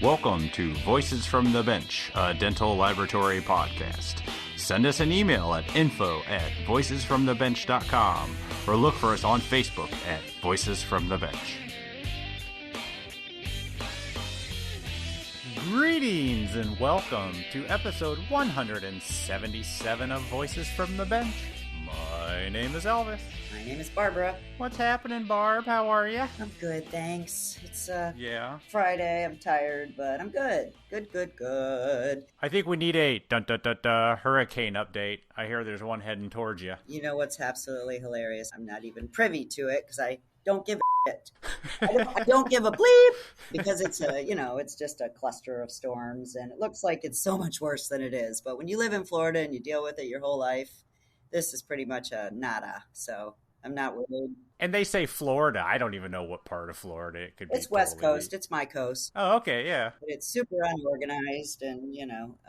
Welcome to Voices from the Bench, a dental laboratory podcast. Send us an email at info@voicesfromthebench.com or look for us on Facebook at Voices from the Bench. Greetings and welcome to episode 177 of Voices from the Bench. My name is Elvis. My name is Barbara. What's happening, Barb? How are you? I'm good, thanks. It's Friday. I'm tired, but I'm good. Good. I think we need a hurricane update. I hear there's one heading towards you. You know what's absolutely hilarious? I'm not even privy to it because I don't give a shit. I don't give a bleep because it's just a cluster of storms and it looks like it's so much worse than it is. But when you live in Florida and you deal with it your whole life, this is pretty much a nada. So I'm not worried. And they say Florida. I don't even know what part of Florida it could be. It's West Coast. It's my coast. Oh, okay, yeah. But it's super unorganized. And,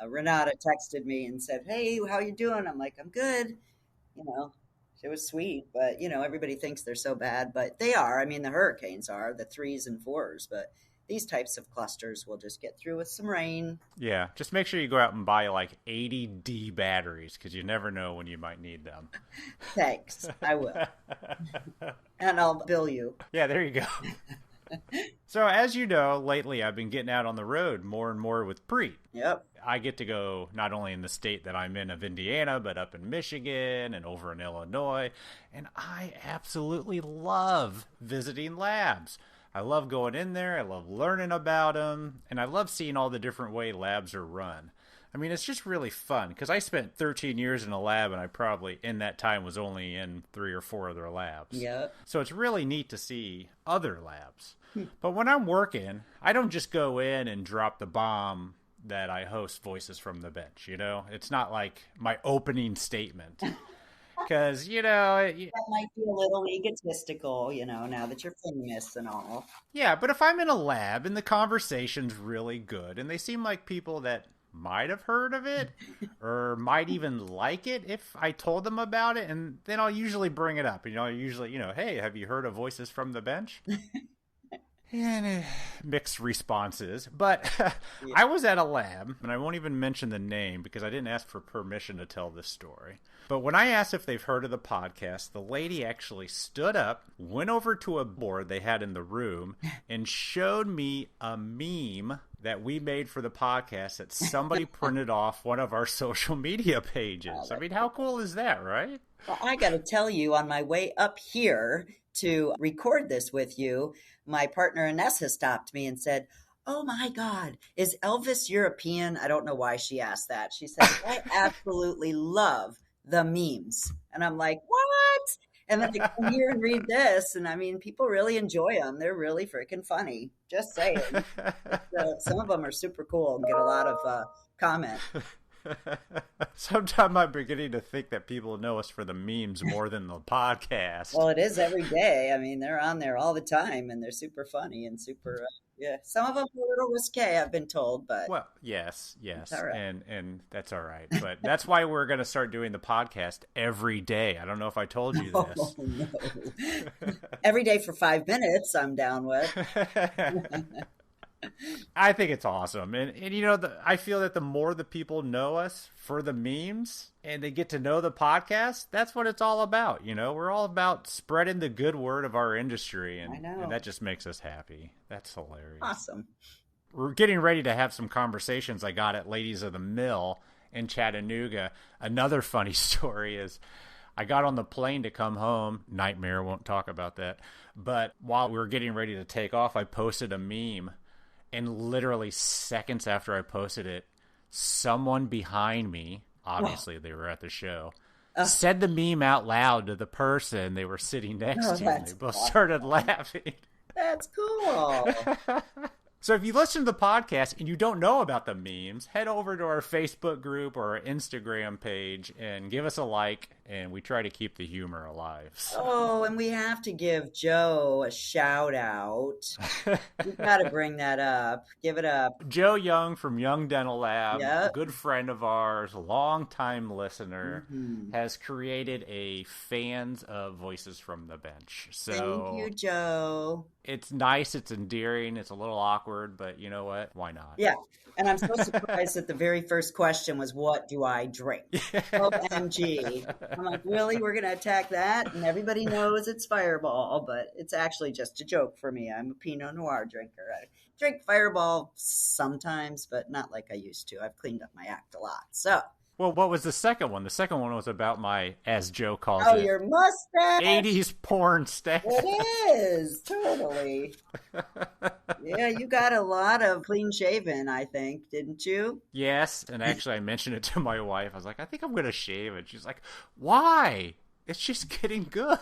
Renata texted me and said, "Hey, how you doing?" I'm like, "I'm good." It was sweet. But, everybody thinks they're so bad. But they are. I mean, the hurricanes are, the 3s and 4s. But these types of clusters will just get through with some rain. Yeah, just make sure you go out and buy like 80D batteries because you never know when you might need them. Thanks, I will. And I'll bill you. Yeah, there you go. So as you know, lately I've been getting out on the road more and more with Preet. Yep. I get to go not only in the state that I'm in of Indiana, but up in Michigan and over in Illinois. And I absolutely love visiting labs. I love going in there, I love learning about them, and I love seeing all the different way labs are run. I mean, it's just really fun, because I spent 13 years in a lab, and I probably, in that time, was only in 3 or 4 other labs. Yep. So it's really neat to see other labs. But when I'm working, I don't just go in and drop the bomb that I host Voices from the Bench, It's not like my opening statement. Because, that might be a little egotistical, now that you're famous and all. Yeah, but if I'm in a lab and the conversation's really good and they seem like people that might have heard of it or might even like it if I told them about it, and then I'll usually bring it up. Hey, have you heard of Voices from the Bench? And mixed responses. But I was at a lab, and I won't even mention the name because I didn't ask for permission to tell this story. But when I asked if they've heard of the podcast, the lady actually stood up, went over to a board they had in the room, and showed me a meme that we made for the podcast that somebody printed off one of our social media pages. I mean, how cool is that, right? Well, I got to tell you, on my way up here to record this with you, my partner Denisse stopped me and said, "Oh my God, is Elvis European?" I don't know why she asked that. She said, "I absolutely love the memes." And I'm like, "What?" And then I come here and read this, and I mean, people really enjoy them. They're really freaking funny. Just saying. Some of them are super cool and get a lot of comment. Sometimes I'm beginning to think that people know us for the memes more than the podcast. Well, it is every day. I mean, they're on there all the time, and they're super funny and super, yeah. Some of them are a little risque, I've been told, but... Well, yes, all right. and that's all right. But that's why we're going to start doing the podcast every day. I don't know if I told you this. No. Every day for 5 minutes, I'm down with. I think it's awesome. And I feel that the more the people know us for the memes and they get to know the podcast, that's what it's all about. We're all about spreading the good word of our industry. And, I know. And that just makes us happy. That's hilarious. Awesome. We're getting ready to have some conversations I got at Ladies of the Mill in Chattanooga. Another funny story is I got on the plane to come home. Nightmare, won't talk about that. But while we were getting ready to take off, I posted a meme. And literally seconds after I posted it, someone behind me, obviously they were at the show, said the meme out loud to the person they were sitting next to. And they both started laughing. That's cool. So if you listen to the podcast and you don't know about the memes, head over to our Facebook group or our Instagram page and give us a like. and we try to keep the humor alive. So. Oh, and we have to give Joe a shout out. We've got to bring that up. Give it up. Joe Young from Young Dental Lab, Yep. a good friend of ours, a long-time listener, has created a fans of Voices from the Bench. So Thank you, Joe. It's nice, it's endearing, it's a little awkward, but you know what? Why not? Yeah. And I'm so surprised that the very first question was, what do I drink? OMG. I'm like, really? We're going to attack that? And everybody knows it's Fireball, but it's actually just a joke for me. I'm a Pinot Noir drinker. I drink Fireball sometimes, but not like I used to. I've cleaned up my act a lot. So. Well, what was the second one? The second one was about my, as Joe calls it, your mustache. 80s porn stash. It is, totally. Yeah, you got a lot of clean shaven, I think, didn't you? Yes, and actually I mentioned it to my wife. I was like, I think I'm going to shave it. She's like, why? It's just getting good.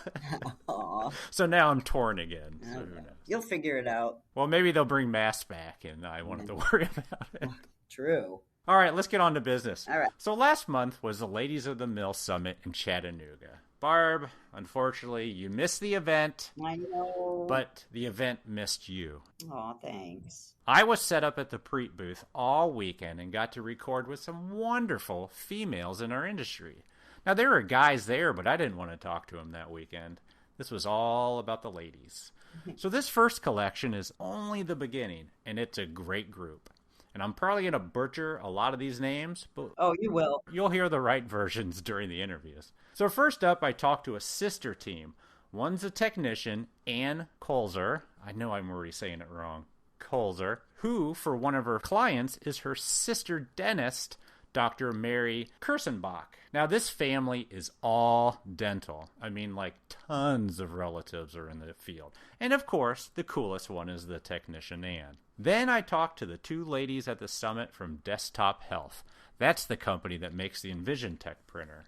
Aww. So now I'm torn again. So who knows? You'll figure it out. Well, maybe they'll bring masks back, and I won't have to worry about it. True. All right, let's get on to business. All right. So last month was the Ladies of the Mill Summit in Chattanooga. Barb, unfortunately, you missed the event. I know. But the event missed you. Aw, thanks. I was set up at the Preet booth all weekend and got to record with some wonderful females in our industry. Now, there were guys there, but I didn't want to talk to them that weekend. This was all about the ladies. So this first collection is only the beginning, and it's a great group. And I'm probably going to butcher a lot of these names, but Oh, you will. you'll hear the right versions during the interviews. So first up, I talked to a sister team. One's a technician, Ann Koelzer. I know I'm already saying it wrong. Koelzer, who, for one of her clients, is her sister dentist, Dr. Mary Kersenbrock. Now, this family is all dental. I mean, like, tons of relatives are in the field. And, of course, the coolest one is the technician, Ann. Then I talked to the two ladies at the summit from Desktop Health. That's the company that makes the EnvisionTech printer.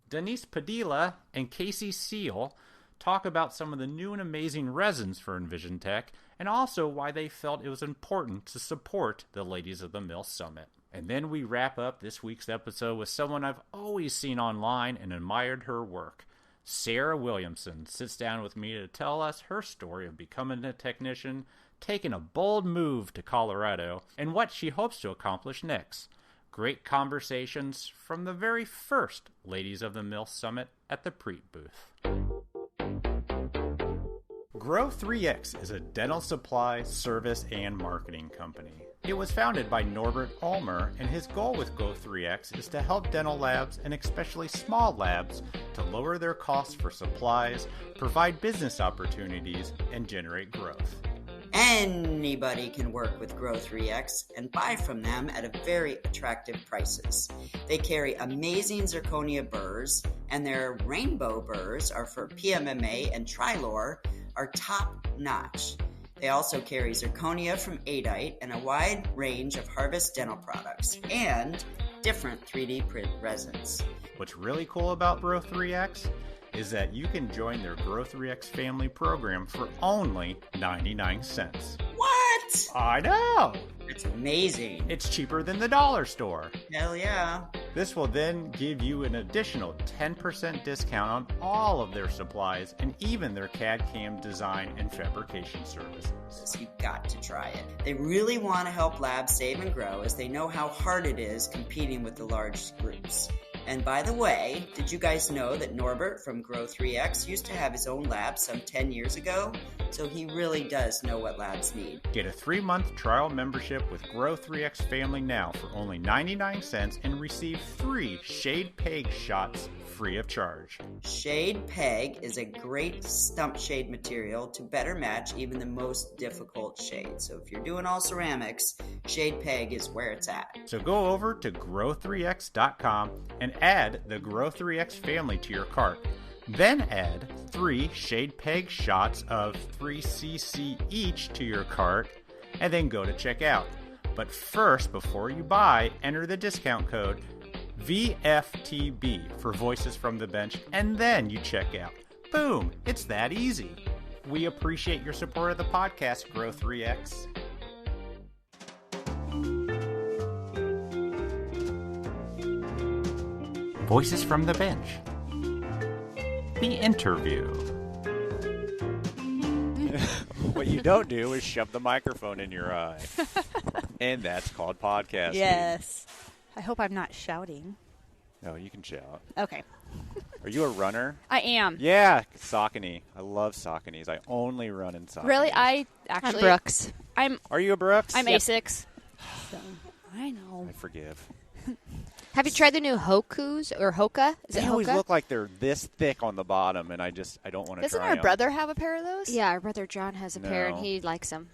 Denisse Padilla and Casey Steale talk about some of the new and amazing resins for EnvisionTech and also why they felt it was important to support the Ladies of the Mill Summit. And then we wrap up this week's episode with someone I've always seen online and admired her work. Sarah Williamson sits down with me to tell us her story of becoming a technician, taking a bold move to Colorado, and what she hopes to accomplish next. Great conversations from the very first Ladies of the Mill Summit at the Preet booth. Grow 3X is a dental supply, service, and marketing company. It was founded by Norbert Ulmer, and his goal with Grow 3X is to help dental labs, and especially small labs, to lower their costs for supplies, provide business opportunities, and generate growth. Anybody can work with Grow 3X and buy from them at a very attractive prices. They carry amazing zirconia burrs, and their rainbow burrs are for PMMA and Trilor are top notch. They also carry zirconia from Adite and a wide range of Harvest dental products and different 3D print resins. What's really cool about Grow 3X is that you can join their Grow 3X family program for only 99 cents. What? I know! It's amazing. It's cheaper than the dollar store. Hell yeah. This will then give you an additional 10% discount on all of their supplies and even their CAD/CAM design and fabrication services. So you've got to try it. They really want to help labs save and grow as they know how hard it is competing with the large groups. And by the way, did you guys know that Norbert from Grow 3X used to have his own lab some 10 years ago? So he really does know what labs need. Get a 3-month trial membership with Grow 3X Family now for only 99 cents and receive 3 Shade Peg shots free of charge. Shade Peg is a great stump shade material to better match even the most difficult shades. So if you're doing all ceramics, Shade Peg is where it's at. So go over to grow3x.com and add the Grow 3X family to your cart. Then add 3 Shade Peg shots of 3cc each to your cart, and then go to checkout. But first, before you buy, enter the discount code VFTB for Voices from the Bench, and then you check out. Boom! It's that easy. We appreciate your support of the podcast, Grow 3X. Voices from the Bench. The interview. What you don't do is shove the microphone in your eye. And that's called podcasting. Yes. I hope I'm not shouting. No, you can shout. Okay. Are you a runner? I am. Yeah, Saucony. I love Sauconys. I only run in Sauconys. Really? I'm Brooks. Are you a Brooks? I'm Asics. So, I know. I forgive. Have you tried the new Hokus or Hoka? Is it They always Hoka? look like they're this thick on the bottom, and I don't want to Doesn't try our them. brother have a pair of those? Yeah, our brother John has a pair, and No. he likes them.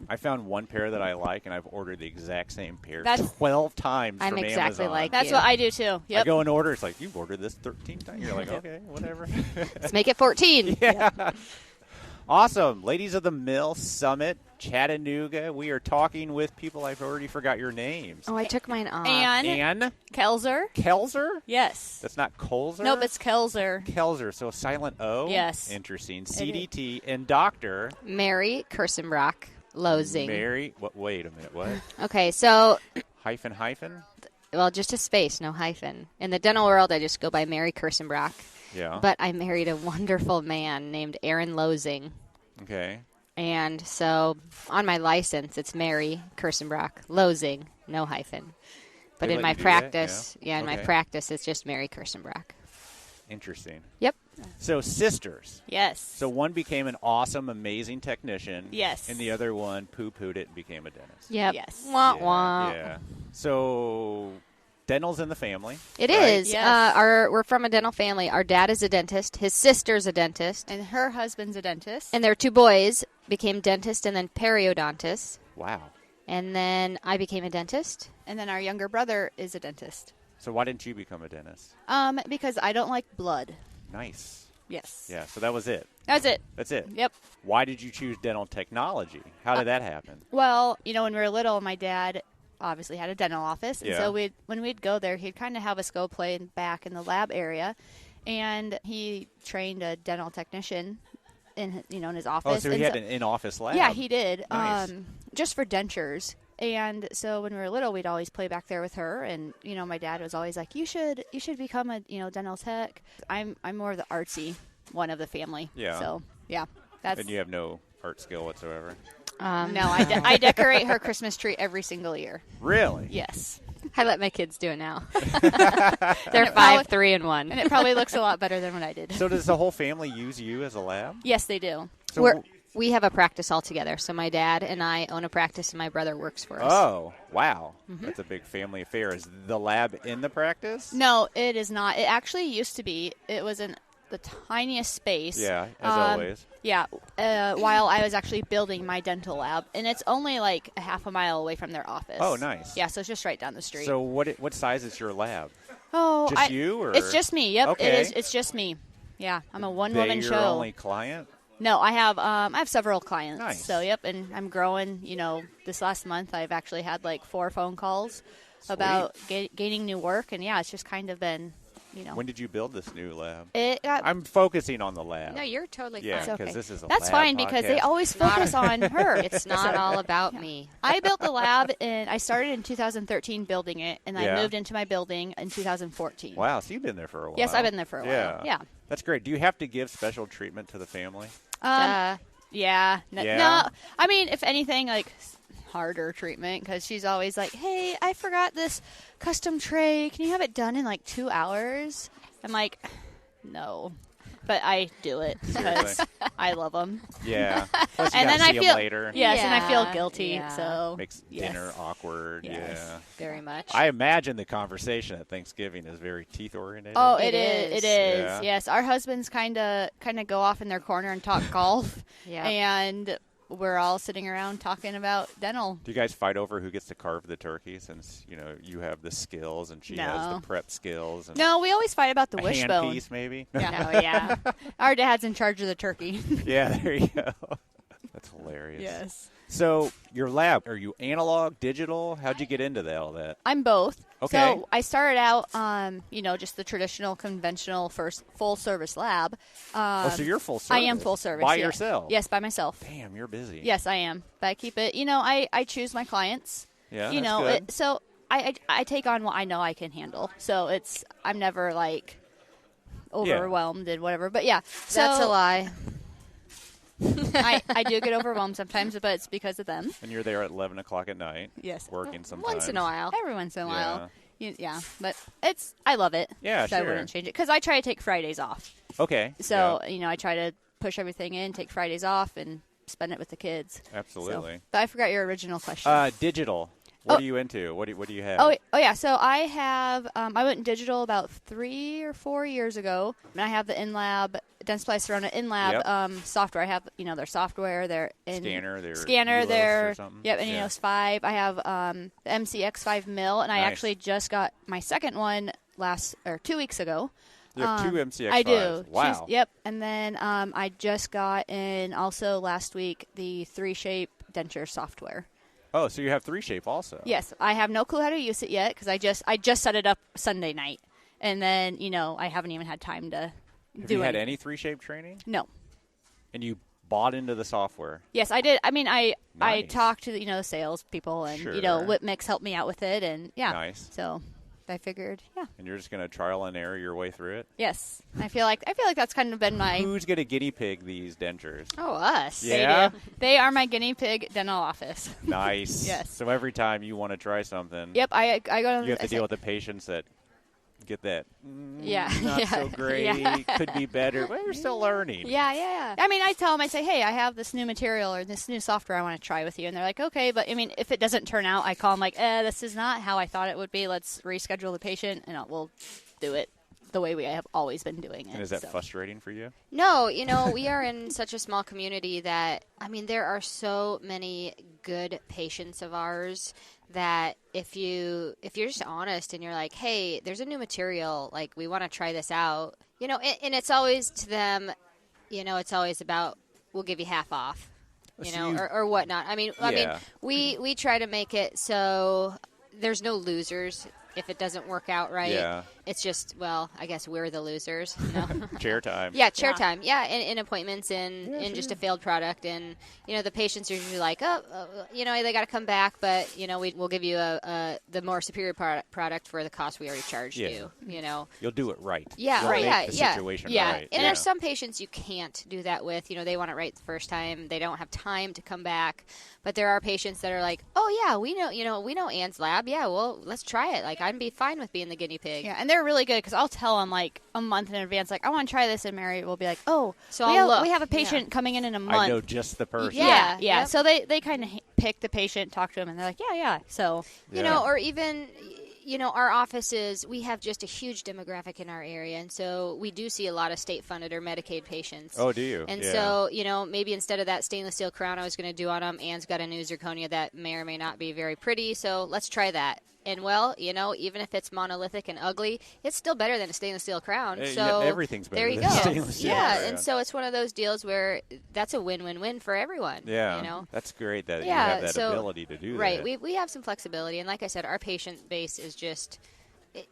I found one pair that I like, and I've ordered the exact same pair That's- 12 times I'm from exactly Amazon. like That's you. what I do too. Yep. I go and order. It's like, you've ordered this 13 times. You're like, okay, whatever. Let's make it 14. Yeah. Awesome. Ladies of the Mill Summit, Chattanooga. We are talking with people. I've already forgot your names. Oh, I took mine off. And Ann Koelzer? Kelzer? Yes. That's not Koelzer? Nope, it's Koelzer. Kelzer. So a silent O? Yes. Interesting. CDT and Dr. Mary Kersenbrock Losing. Mary. Wait a minute. What? Okay, so, Hyphen? well, just a space, no hyphen. In the dental world, I just go by Mary Kersenbrock. Yeah. But I married a wonderful man named Aaron Losing. Okay. And so on my license, it's Mary Kersenbrock Losing, no hyphen. But They in let my you do that? practice, Yeah. in my Okay. practice, it's just Mary Kersenbrock. Interesting. Yep. So sisters. Yes. So one became an awesome, amazing technician. Yes. And the other one poo-pooed it and became a dentist. Yep. Yes. Wah, Yeah, wah. yeah. So dental's in the family. It right? is. Yes. We're from a dental family. Our dad is a dentist. His sister's a dentist. And her husband's a dentist. And their two boys became dentists and then periodontists. Wow. And then I became a dentist. And then our younger brother is a dentist. So why didn't you become a dentist? Because I don't like blood. Nice. Yes. Yeah, so that was it. That's it. That's it. Yep. Why did you choose dental technology? How did that happen? Well, when we were little, my dad obviously had a dental office. And Yeah. so when we'd go there, he'd kind of have us go play back in the lab area. And he trained a dental technician in his office. Oh, so he And had an in-office lab. Yeah, he did. Nice. Just for dentures. And so when we were little, we'd always play back there with her. And my dad was always like, "You should become a dental tech." I'm more of the artsy one of the family. Yeah. So yeah, that's And you have no art skill whatsoever. no. I decorate her Christmas tree every single year. Really? Yes, I let my kids do it now. They're 5, 3, and 1. and it probably looks a lot better than what I did. So does the whole family use you as a lab? Yes, they do. So We have a practice all together. So my dad and I own a practice, and my brother works for us. Oh, wow. Mm-hmm. That's a big family affair. Is the lab in the practice? No, it is not. It actually used to be. It was in the tiniest space. Yeah, as always. Yeah, while I was actually building my dental lab, and it's only like a half a mile away from their office. Oh, nice. Yeah, so it's just right down the street. So what size is your lab? oh, Just you, or it's just me. Yep, Okay. it is. It's just me. Yeah, I'm a one-woman They show. your only client? No, I have several clients. Nice. So yep, and I'm growing. This last month I've actually had like 4 phone calls about gaining new work, and yeah, it's just kind of been, When did you build this new lab? it got. I'm focusing on the lab. No, you're totally Yeah, fine. It's because okay. this is a That's lab fine because they podcast. always focus on her. It's not all about me. I built the lab, and I started in 2013 building it, and Yeah. I moved into my building in 2014. Wow, so you've been there for a while. Yes, I've been there for a while. Yeah. That's great. Do you have to give special treatment to the family? Yeah. Yeah? No, I mean, if anything, like harder treatment, because she's always like, "Hey, I forgot this custom tray. Can you have it done in like 2 hours?" I'm like, "No." But I do it because I love them. Yeah. Plus you And gotta then I see 'em feel later. Yes, and I feel Yeah, guilty. yeah. So Makes yes. dinner awkward. Yes. Yeah. Very much. I imagine the conversation at Thanksgiving is very teeth oriented. Oh, It it is. is. It is. Yeah. Yes, our husbands kind of go off in their corner and talk golf, Yeah. and we're all sitting around talking about dental. Do you guys fight over who gets to carve the turkey, since you have the skills and she has No. the prep skills? And No, we always fight about the a hand wishbone. piece, maybe. Yeah. Oh, yeah. Our dad's in charge of the turkey. Yeah, there you go. That's hilarious. Yes. So your lab, are you analog, digital? How'd you get into all that? I'm both. Okay. So I started out, just the traditional, conventional first full service lab. So you're full service. I am full service. By yeah. yourself? Yes, by myself. Damn, you're busy. Yes, I am. But I keep it. I choose my clients. Yeah, You that's know, good. so I take on what I know I can handle. So I'm never like overwhelmed and whatever. But yeah, so That's a lie. I do get overwhelmed sometimes, but it's because of them. And you're there at 11 o'clock at night. Yes. Working sometimes. Once in a while. Every once in a while. Yeah, but I love it. Yeah, so sure. I wouldn't change it because I try to take Fridays off. Okay. So I try to push everything in, take Fridays off, and spend it with the kids. Absolutely. So, but I forgot your original question. Digital. What are you into? What do you have? Oh yeah. So I have I went digital about 3 or 4 years ago, and I have the in-lab Dentsply Sirona in-lab software. I have their software, their scanner, their or something. Yep, and EOS 5. I have the MCX5 mil, and I actually just got my second one 2 weeks ago. You have 2 MCX5s. I do. Wow. Yep, and then I just got in also last week the 3Shape denture software. Oh, so you have 3Shape also? Yes, I have no clue how to use it yet because I just set it up Sunday night, and then I haven't even had time to Have do you had anything. any 3Shape training? No. And you bought into the software? Yes, I did. I mean, I Nice. talked to the sales people, and Sure. Whipmix helped me out with it, and yeah. Nice. So I figured, yeah. And you're just going to trial and error your way through it? Yes, I feel like that's kind of been my. Who's going to guinea pig these dentures? Oh, us. Yeah? They are my guinea pig dental office. Nice. Yes. So every time you want to try something, Yep, I go. you have to deal with the patients that get that. Yeah, Not yeah, so great. yeah. Could be better. But you're still learning. Yeah. I mean, I tell them, I say, hey, I have this new material or this new software I want to try with you. And they're like, okay. But, I mean, if it doesn't turn out, I call them like, this is not how I thought it would be. Let's reschedule the patient, and we'll do it the way we have always been doing it. And is that frustrating for you? No, we are in such a small community that, I mean, there are so many good patients of ours that if you're just honest and you're like, hey, there's a new material, like we want to try this out, and it's always to them, it's always about we'll give you half off, or whatnot. I mean, we try to make it so there's no losers. If it doesn't work out right, it's just, I guess we're the losers. Chair time. Yeah, chair time. Yeah, in appointments and in just a failed product. And, the patients are usually like, they got to come back, but, we'll give you the more superior product for the cost we already charged you, You'll do it right. Yeah, You'll right. make the situation right. And there's some patients you can't do that with. They want it right the first time. They don't have time to come back. But there are patients that are like, oh, yeah, we know Ann's lab. Yeah, well, let's try it. Like, I'd be fine with being the guinea pig. Yeah, and they're really good because I'll tell them like a month in advance, like I want to try this, and Mary will be like, "Oh, so we have a patient coming in a month." I know just the person. Yeah. Yep. So they kind of pick the patient, talk to them, and they're like, "Yeah." So or even. Our offices, we have just a huge demographic in our area, and so we do see a lot of state-funded or Medicaid patients. Oh, do you? And so, maybe instead of that stainless steel crown I was going to do on them, Ann's got a new zirconia that may or may not be very pretty, so let's try that. And, even if it's monolithic and ugly, it's still better than a stainless steel crown. So everything's better there you than go. stainless steel. Yeah, crown. and so it's one of those deals where that's a win-win-win for everyone. Yeah, that's great that you have that ability to do right, that. Right, we have some flexibility, and like I said, our patient base is just,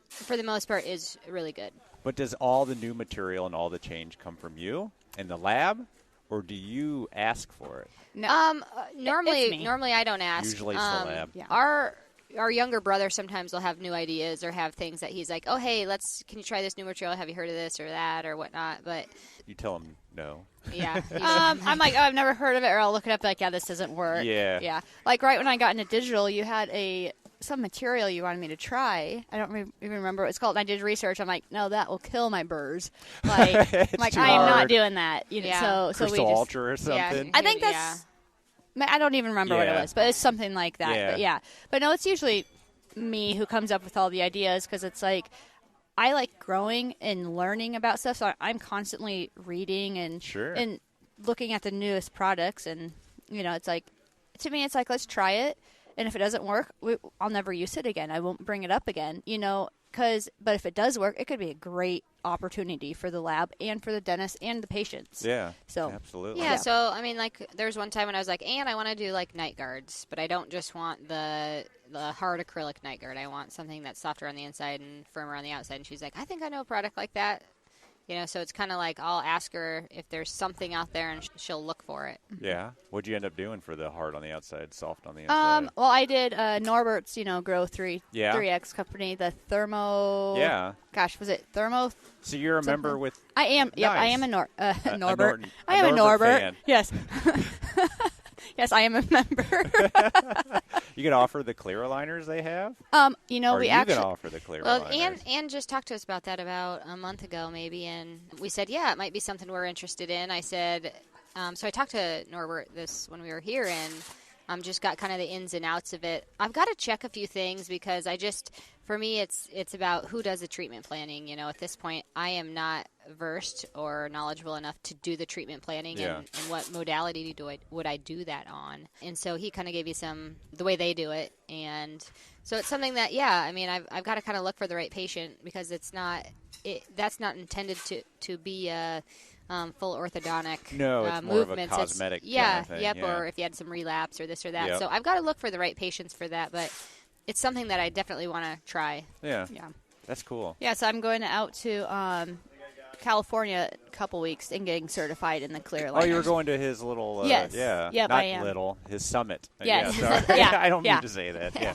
for the most part, is really good. But does all the new material and all the change come from you and the lab, or do you ask for it? no, Normally I don't ask. Usually it's the lab. Yeah. Our younger brother sometimes will have new ideas or have things that he's like, oh, hey, can you try this new material? Have you heard of this or that or whatnot? But you tell him no. Yeah. I'm like, I've never heard of it, or I'll look it up like, this doesn't work. Yeah. Like right when I got into digital, you had some material you wanted me to try. I don't even remember what it's called. And I did research. I'm like, no, that will kill my burrs. Like, I am not doing that. So Crystal we just, Ultra or something. I think that's. I don't even remember what it was, but it's something like that. But no, it's usually me who comes up with all the ideas because it's like I like growing and learning about stuff, so I'm constantly reading and looking at the newest products, and it's like to me, it's like let's try it, and if it doesn't work, I'll never use it again. I won't bring it up again, but if it does work, it could be a great opportunity for the lab and for the dentist and the patients. Yeah. So absolutely. Yeah. So I mean, like, there's one time when I was like, Ann, I want to do like night guards, but I don't just want the hard acrylic night guard. I want something that's softer on the inside and firmer on the outside. And she's like, I think I know a product like that. So it's kind of like I'll ask her if there's something out there, and she'll look for it. Yeah. What'd you end up doing for the hard on the outside, soft on the inside? Well, I did Norbert's, Grow 3X company, the Thermo. Yeah. Gosh, was it Thermo? So you're a member with. I am. Yep, Nice. I am a Norbert. I am a Norbert fan. Yes. Yes, I am a member. You can offer the clear aligners they have? Or we actually can offer the clear Well, aligners. Ann just talked to us about that about a month ago, maybe, and we said, yeah, it might be something we're interested in. I said, so I talked to Norbert when we were here, and just got kind of the ins and outs of it. I've got to check a few things because for me, it's about who does the treatment planning. At this point, I am not versed or knowledgeable enough to do the treatment planning and what modality would I do that on. And so he kind of gave you the way they do it. And so it's something that, I've got to kind of look for the right patient because that's not intended to be a full orthodontic No, it's more movements. of a cosmetic yeah, kind of thing. yep, Yeah. or if you had some relapse or this or that. Yep. So I've got to look for the right patients for that, but it's something that I definitely want to try. Yeah. Yeah. That's cool. Yeah, so I'm going out to California a couple weeks and getting certified in the clear aligners. Oh, you were going to his little, Yes. yeah. Yep, Not I am. little, his summit. Yes. Yeah, sorry. Yeah, I don't yeah. mean to say that. Yeah.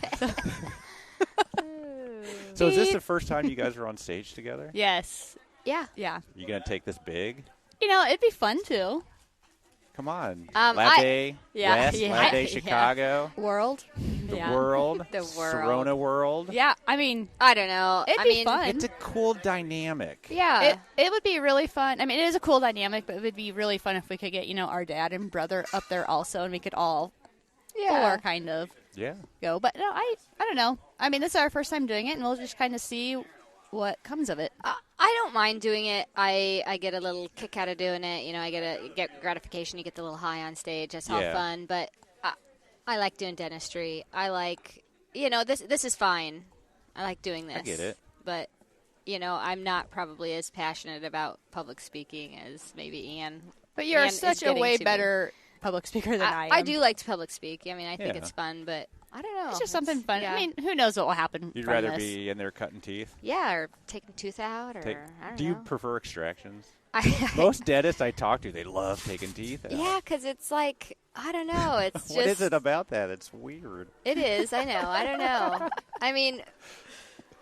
So is this the first time you guys were on stage together? Yes. Yeah. Yeah. You going to take this big? It'd be fun too. Come on. I- Lab Day Yeah, West, yeah. Lab Day Yeah. Chicago, World. the Yeah. world, The world. Sorona world. Yeah, I don't know. it'd be fun. It's a cool dynamic. Yeah. It would be really fun. It is a cool dynamic, but it would be really fun if we could get, our dad and brother up there also, and we could all four kind of Yeah. go. But no, I don't know. This is our first time doing it, and we'll just kind of see what comes of it. I don't mind doing it. I get a little kick out of doing it. I get gratification. You get the little high on stage. That's all Yeah. fun. But I like doing dentistry. I like, this is fine. I like doing this. I get it. But, I'm not probably as passionate about public speaking as maybe Ann. But you're Ann is such a getting way to me. better public speaker than I am. I do like to public speak. I think Yeah. it's fun, but I don't know. It's just something fun. Yeah. Who knows what will happen You'd from rather this. be in there cutting teeth? Yeah, or taking tooth out, or I don't Do know. you prefer extractions? I- Most dentists I talk to, they love taking teeth out. Yeah, because it's like, I don't know. It's just. What is it about that? It's weird. It is. I know. I don't know.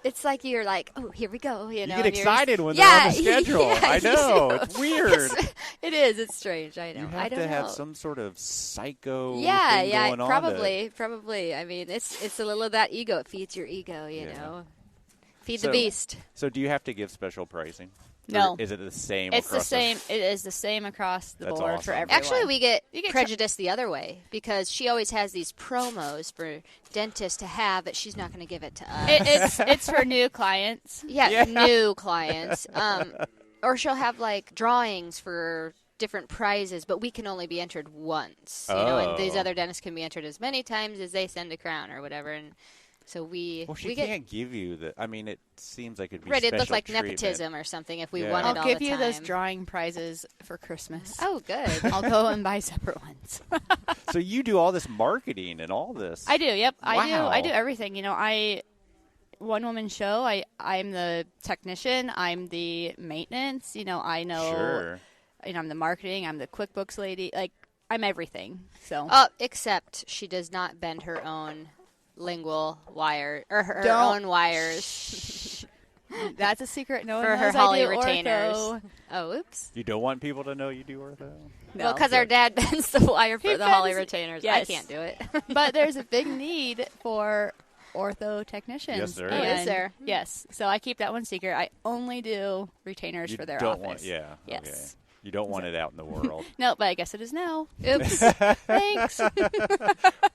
It's like you're like, oh, here we go. You know, get and you're excited just- when they're on the schedule. yeah, I you know. do. It's weird. It is. It's strange. I know. You I have don't to know. have some sort of psycho Yeah, thing yeah, going on. probably. It's a little of that ego. It feeds your ego, you Yeah. know. Feed So- the beast. So do you have to give special pricing? No. Or is it the same It's the across same. It is the same across the That's board awesome. for everyone. Actually, we get You get prejudiced the other way because she always has these promos for dentists to have, but she's not going to give it to us. it's for new clients. Yeah, new clients. Or she'll have like drawings for different prizes, but we can only be entered once. And these Oh. other dentists can be entered as many times as they send a crown or whatever. And so we Well, she get can't give you the. I mean, it seems like it'd be right. It special looks like treatment. nepotism or something if we Yeah. won it I'll all give the you time. those drawing prizes for Christmas. Oh, good. I'll go and buy separate ones. So you do all this marketing and all this. I do. Yep. Wow. I do everything. One woman show. I'm the technician. I'm the maintenance. I know. Sure. I'm the marketing. I'm the QuickBooks lady. Like I'm everything. So Except she does not bend her own lingual wire or her Don't- own wires that's a secret. No one for her knows Holly I do retainers. ortho. Oh, oops. You don't want people to know you do ortho? No. Well, because our dad bends the wire for He the Holly bends- retainers. yes. I can't do it. But there's a big need for ortho technicians. Yes, there is. Oh, is And- there? Yes. So I keep that one secret. I only do retainers You for their don't office. want. Yeah. Yes. Okay. You don't want it out in the world. No, but I guess it is now. Oops. Thanks.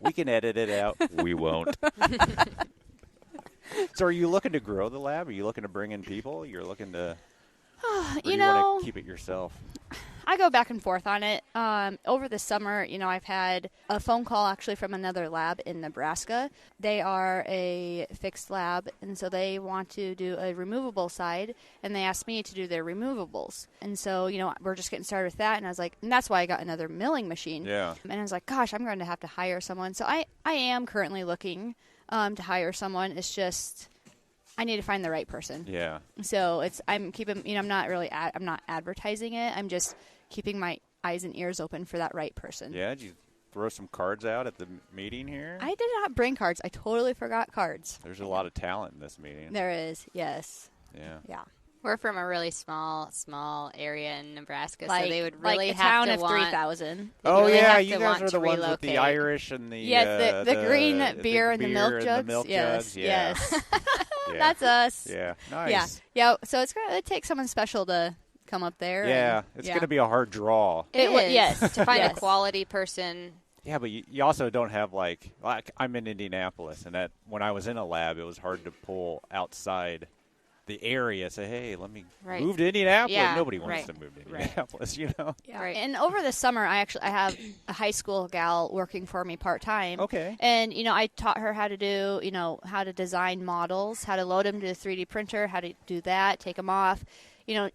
We can edit it out. We won't. So are you looking to grow the lab? Are you looking to bring in people? You're looking to. Or do you want to keep it yourself? I go back and forth on it. Over the summer, I've had a phone call actually from another lab in Nebraska. They are a fixed lab, and so they want to do a removable side, and they asked me to do their removables. And so, we're just getting started with that, and I was like, and that's why I got another milling machine. Yeah. And I was like, gosh, I'm going to have to hire someone. So I am currently looking to hire someone. It's just, I need to find the right person. Yeah. So I'm keeping, I'm not really, I'm not advertising it. I'm just keeping my eyes and ears open for that right person. Yeah, did you throw some cards out at the meeting here? I did not bring cards. I totally forgot cards. There's a lot of talent in this meeting. There is, yes. Yeah. Yeah. We're from a really small area in Nebraska, Like, so they would really like a have town to of want 3,000. Oh, really yeah, have you to guys want are to the ones with the relocate. Irish and the... Yes, the green beer and the milk jugs. The milk yes, jugs, yeah. yes. Yeah. That's us. Yeah, nice. Yeah. So it takes someone special to come up there. Yeah, and, it's going to be a hard draw. It is. Yes. To find Yes. a quality person. Yeah, but you also don't have, like I'm in Indianapolis, and when I was in a lab, it was hard to pull outside the area, say, hey, let me move to Indianapolis. Yeah, Nobody wants to move to Indianapolis, you know? Yeah. Right. And over the summer, I have a high school gal working for me part-time. Okay. And, I taught her how to do, how to design models, how to load them to a 3D printer, how to do that, take them off.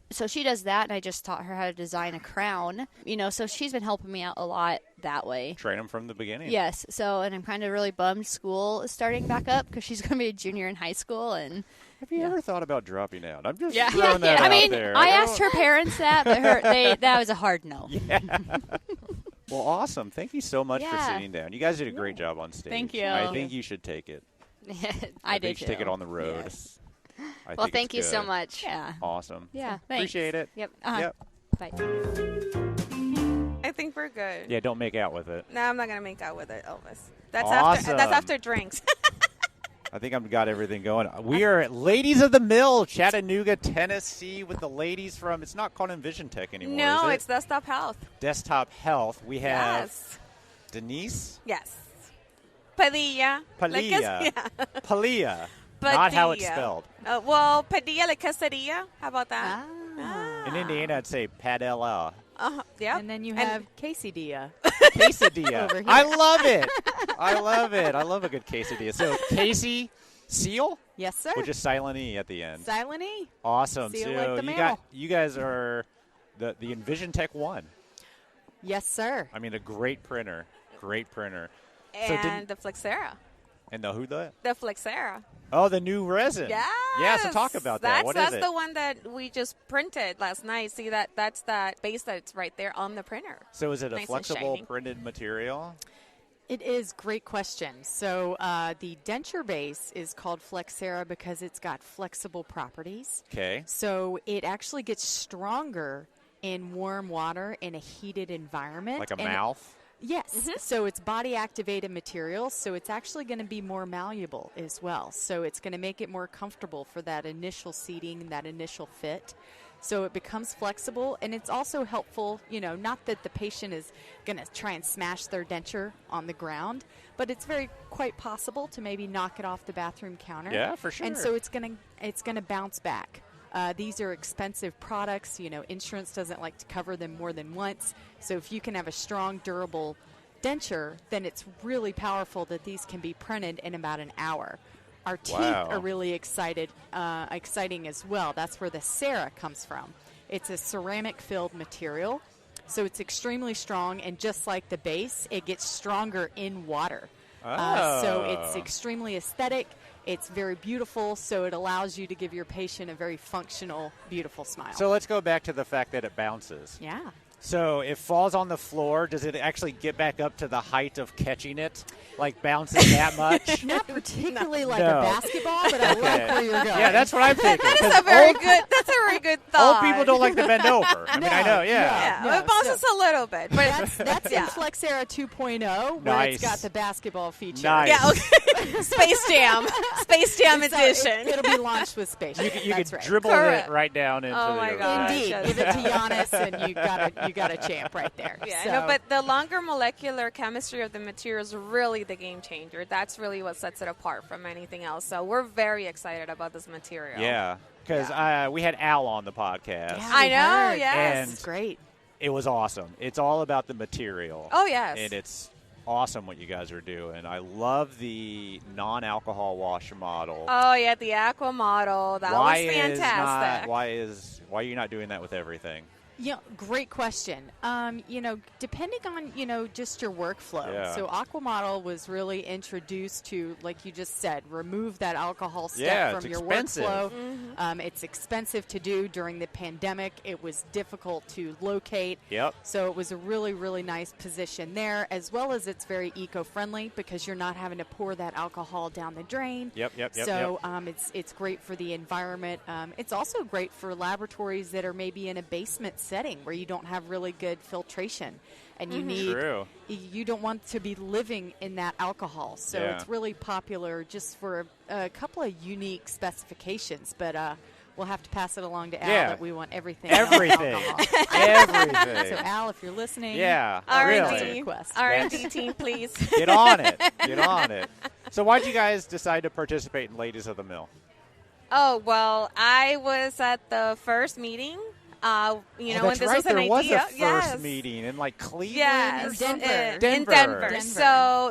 So she does that, and I just taught her how to design a crown. So she's been helping me out a lot that way. Train them from the beginning. Yes. So, and I'm kind of really bummed school is starting back up because she's going to be a junior in high school. And have you ever thought about dropping out? I'm just yeah, throwing that I out mean, there. I asked her parents that, but that was a hard no. Yeah. Well, awesome. Thank you so much for Yeah. sitting down. You guys did a great job on stage. Thank you. I think you should take it. I think did you should take it on the road. Yes. Well, thank you so much. Yeah. Awesome. Yeah. Appreciate it. Yep. Yep. Bye. I think we're good. Yeah, don't make out with it. No, I'm not gonna make out with it, Elvis. Awesome. That's after drinks. I think I've got everything going. We are at Ladies of the Mill, Chattanooga, Tennessee, with the ladies from, it's not called Envision Tech anymore, No, is it? it's Desktop Health. Desktop Health. We have Yes. Denisse. Yes. Padilla. Padilla. Yeah. Padilla. Not how it's Padilla. spelled. Well, Padilla like quesadilla. How about that? In Indiana, I'd say Padilla. Yeah. And then you have quesadilla. Quesadilla. Over here. I love it. I love it. I love a good quesadilla. So, Casey Seal? Yes, sir. With just silent E at the end. Silent E. Awesome. Seal So like the mammal. you guys are the Envision Tech 1. Yes, sir. I mean, a great printer. Great printer. And the Flexera. And the who the? The Flexera. Oh, the new resin. Yes. Yeah, so talk about that. What is That's it? the one that we just printed last night. See, that's that base that's right there on the printer. So is it a Nice and flexible shiny. printed material? It is. Great question. So the denture base is called Flexera because it's got flexible properties. Okay. So it actually gets stronger in warm water in a heated environment. Like a And mouth? Yes. So it's body activated material, so it's actually going to be more malleable as well. So it's going to make it more comfortable for that initial seating, that initial fit. So it becomes flexible, and it's also helpful, not that the patient is going to try and smash their denture on the ground, but it's quite possible to maybe knock it off the bathroom counter. Yeah, for sure. And so it's going to bounce back. These are expensive products. Insurance doesn't like to cover them more than once. So if you can have a strong, durable denture, then it's really powerful that these can be printed in about an hour. Our teeth are really exciting as well. That's where the Cera comes from. It's a ceramic-filled material, so it's extremely strong, and just like the base, it gets stronger in water. So it's extremely aesthetic. It's very beautiful, so it allows you to give your patient a very functional, beautiful smile. So let's go back to the fact that it bounces. Yeah. So it falls on the floor. Does it actually get back up to the height of catching it? Like bounces that much? Not particularly like No. a basketball, but I like where you're going. Yeah, that's what I'm thinking. That's a very good thought. Old people don't like to bend over. I mean, I know, yeah. Yeah, it bounces a little bit, but That's in Flexera 2.0, where Nice. it's got the basketball feature. Nice. yeah, okay. Space Jam edition. It'll be launched with Space Jam. You That's could right. dribble Correct. it right down into Oh, my the gosh. Indeed, Yes. give it to Giannis, and you got a champ right there. Yeah, So- no, but the longer molecular chemistry of the material is really the game changer. That's really what sets it apart from anything else. So we're very excited about this material. Yeah, because we had Al on the podcast. Yeah, I we know, heard. yes. It's great. It was awesome. It's all about the material. Oh, yes. And it's awesome what you guys are doing. I love the non-alcohol wash model. Oh, yeah, the aqua model. That was fantastic. Why are you not doing that with everything? Yeah, great question. Depending on, just your workflow. Yeah. So Aquamodel was really introduced to, like you just said, remove that alcohol step from your workflow. It's expensive to do during the pandemic. It was difficult to locate. Yep. So it was a really, really nice position there, as well as it's very eco-friendly because you're not having to pour that alcohol down the drain. Yep. So it's great for the environment. It's also great for laboratories that are maybe in a basement setting where you don't have really good filtration, and you don't want to be living in that alcohol. So it's really popular just for a couple of unique specifications. But we'll have to pass it along to Al that we want everything. Everything. Everything. So Al, if you're listening, R&D team, please get on it. Get on it. So why did you guys decide to participate in Ladies of the Mill? Oh, well, I was at the first meeting. When this was an idea. There was a first meeting in Cleveland. Yes, Denver. Denver.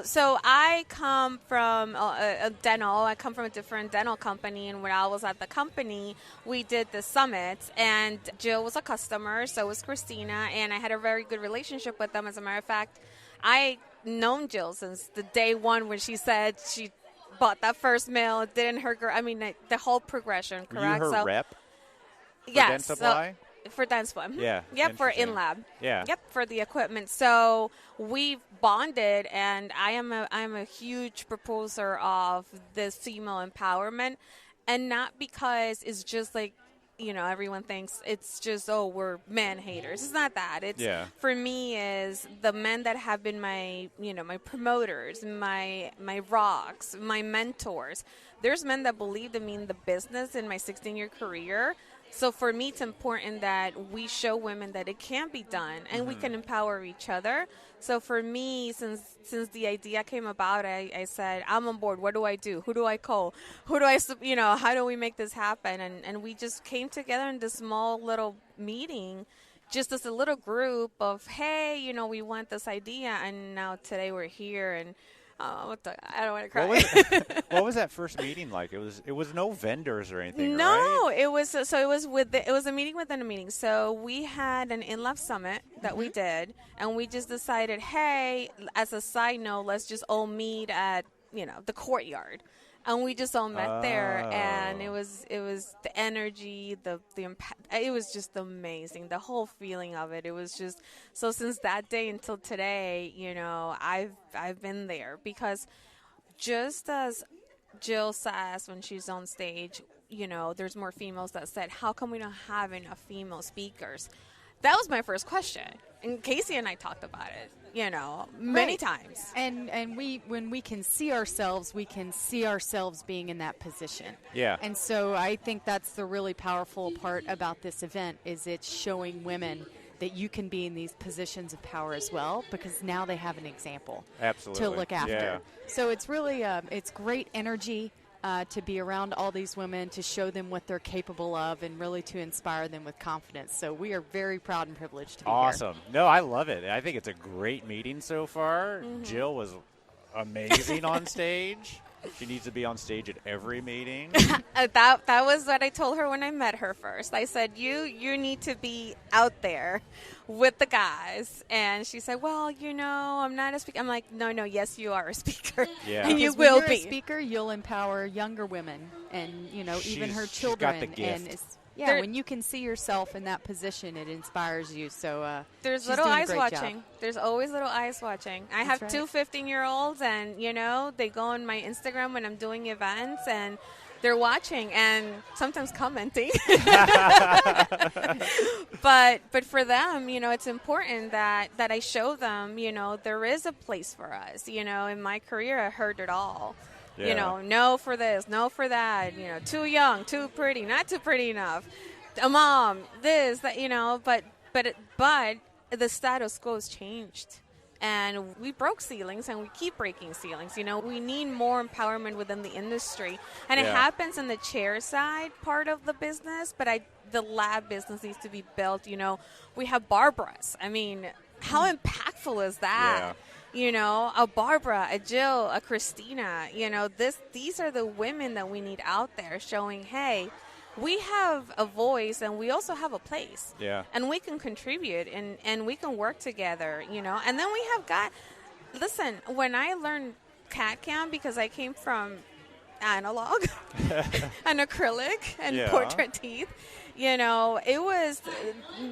So I come from a dental. I come from a different dental company, and when I was at the company, we did the summit, and Jill was a customer, so was Christina, and I had a very good relationship with them. As a matter of fact, I known Jill since the day one when she said she bought that first mill. It didn't hurt her. I mean, the whole progression, correct? You her rep? Yes. Dent Supply? For Dent Supply. Yeah. Yep, for in-lab. Yeah. Yep, for the equipment. So we've bonded, and I am a huge proposer of this female empowerment, and not because it's just everyone thinks it's just, we're man haters. It's not that. It's for me is the men that have been my promoters, my rocks, my mentors. There's men that believed in me in the business in my 16-year career. So for me, it's important that we show women that it can be done and we can empower each other. So for me, since the idea came about, I said, I'm on board. What do I do? Who do I call? How do we make this happen? And we just came together in this small little meeting, just as a little group of, hey, we want this idea. And now today we're here, and I don't want to cry. What was that first meeting like? It was no vendors or anything. No, right? it was a meeting within a meeting. So we had an in-lab summit that we did, and we just decided, hey, as a side note, let's just all meet at the courtyard. And we just all met there, and it was the energy, the it was just amazing. The whole feeling of it. It was just so since that day until today, I've been there because just as Jill says when she's on stage, there's more females that said, how come we don't have enough female speakers? That was my first question, and Casey and I talked about it. Many times. And when we can see ourselves being in that position. Yeah. And so I think that's the really powerful part about this event is it's showing women that you can be in these positions of power as well, because now they have an example to look after. Yeah. So it's really it's great energy to be around all these women, to show them what they're capable of, and really to inspire them with confidence. So we are very proud and privileged to be here. Awesome. No, I love it. I think it's a great meeting so far. Jill was amazing on stage. She needs to be on stage at every meeting. That was what I told her when I met her first. I said, you need to be out there with the guys. And she said, well, I'm not a speaker. I'm like, no, yes, you are a speaker. Yeah. And you when will you're be. a speaker, you'll empower younger women and, even her children. She's got the gift. And when you can see yourself in that position, it inspires you. So there's little eyes watching. There's always little eyes watching. I have two 15-year-olds, and they go on my Instagram when I'm doing events, and they're watching and sometimes commenting. But for them, it's important that I show them, there is a place for us. In my career, I heard it all. Yeah. No for this, no for that, too young, too pretty, not too pretty enough, a mom, this, that, but the status quo has changed. And we broke ceilings, and we keep breaking ceilings. We need more empowerment within the industry. And it happens in the chair side part of the business, but the lab business needs to be built. We have Barbaras. I mean, how impactful is that? Yeah. A Barbara, a Jill, a Christina, these are the women that we need out there showing, hey, we have a voice and we also have a place. Yeah. And we can contribute and we can work together, And then we have listen, when I learned CAD/CAM, because I came from analog and acrylic and portrait teeth, it was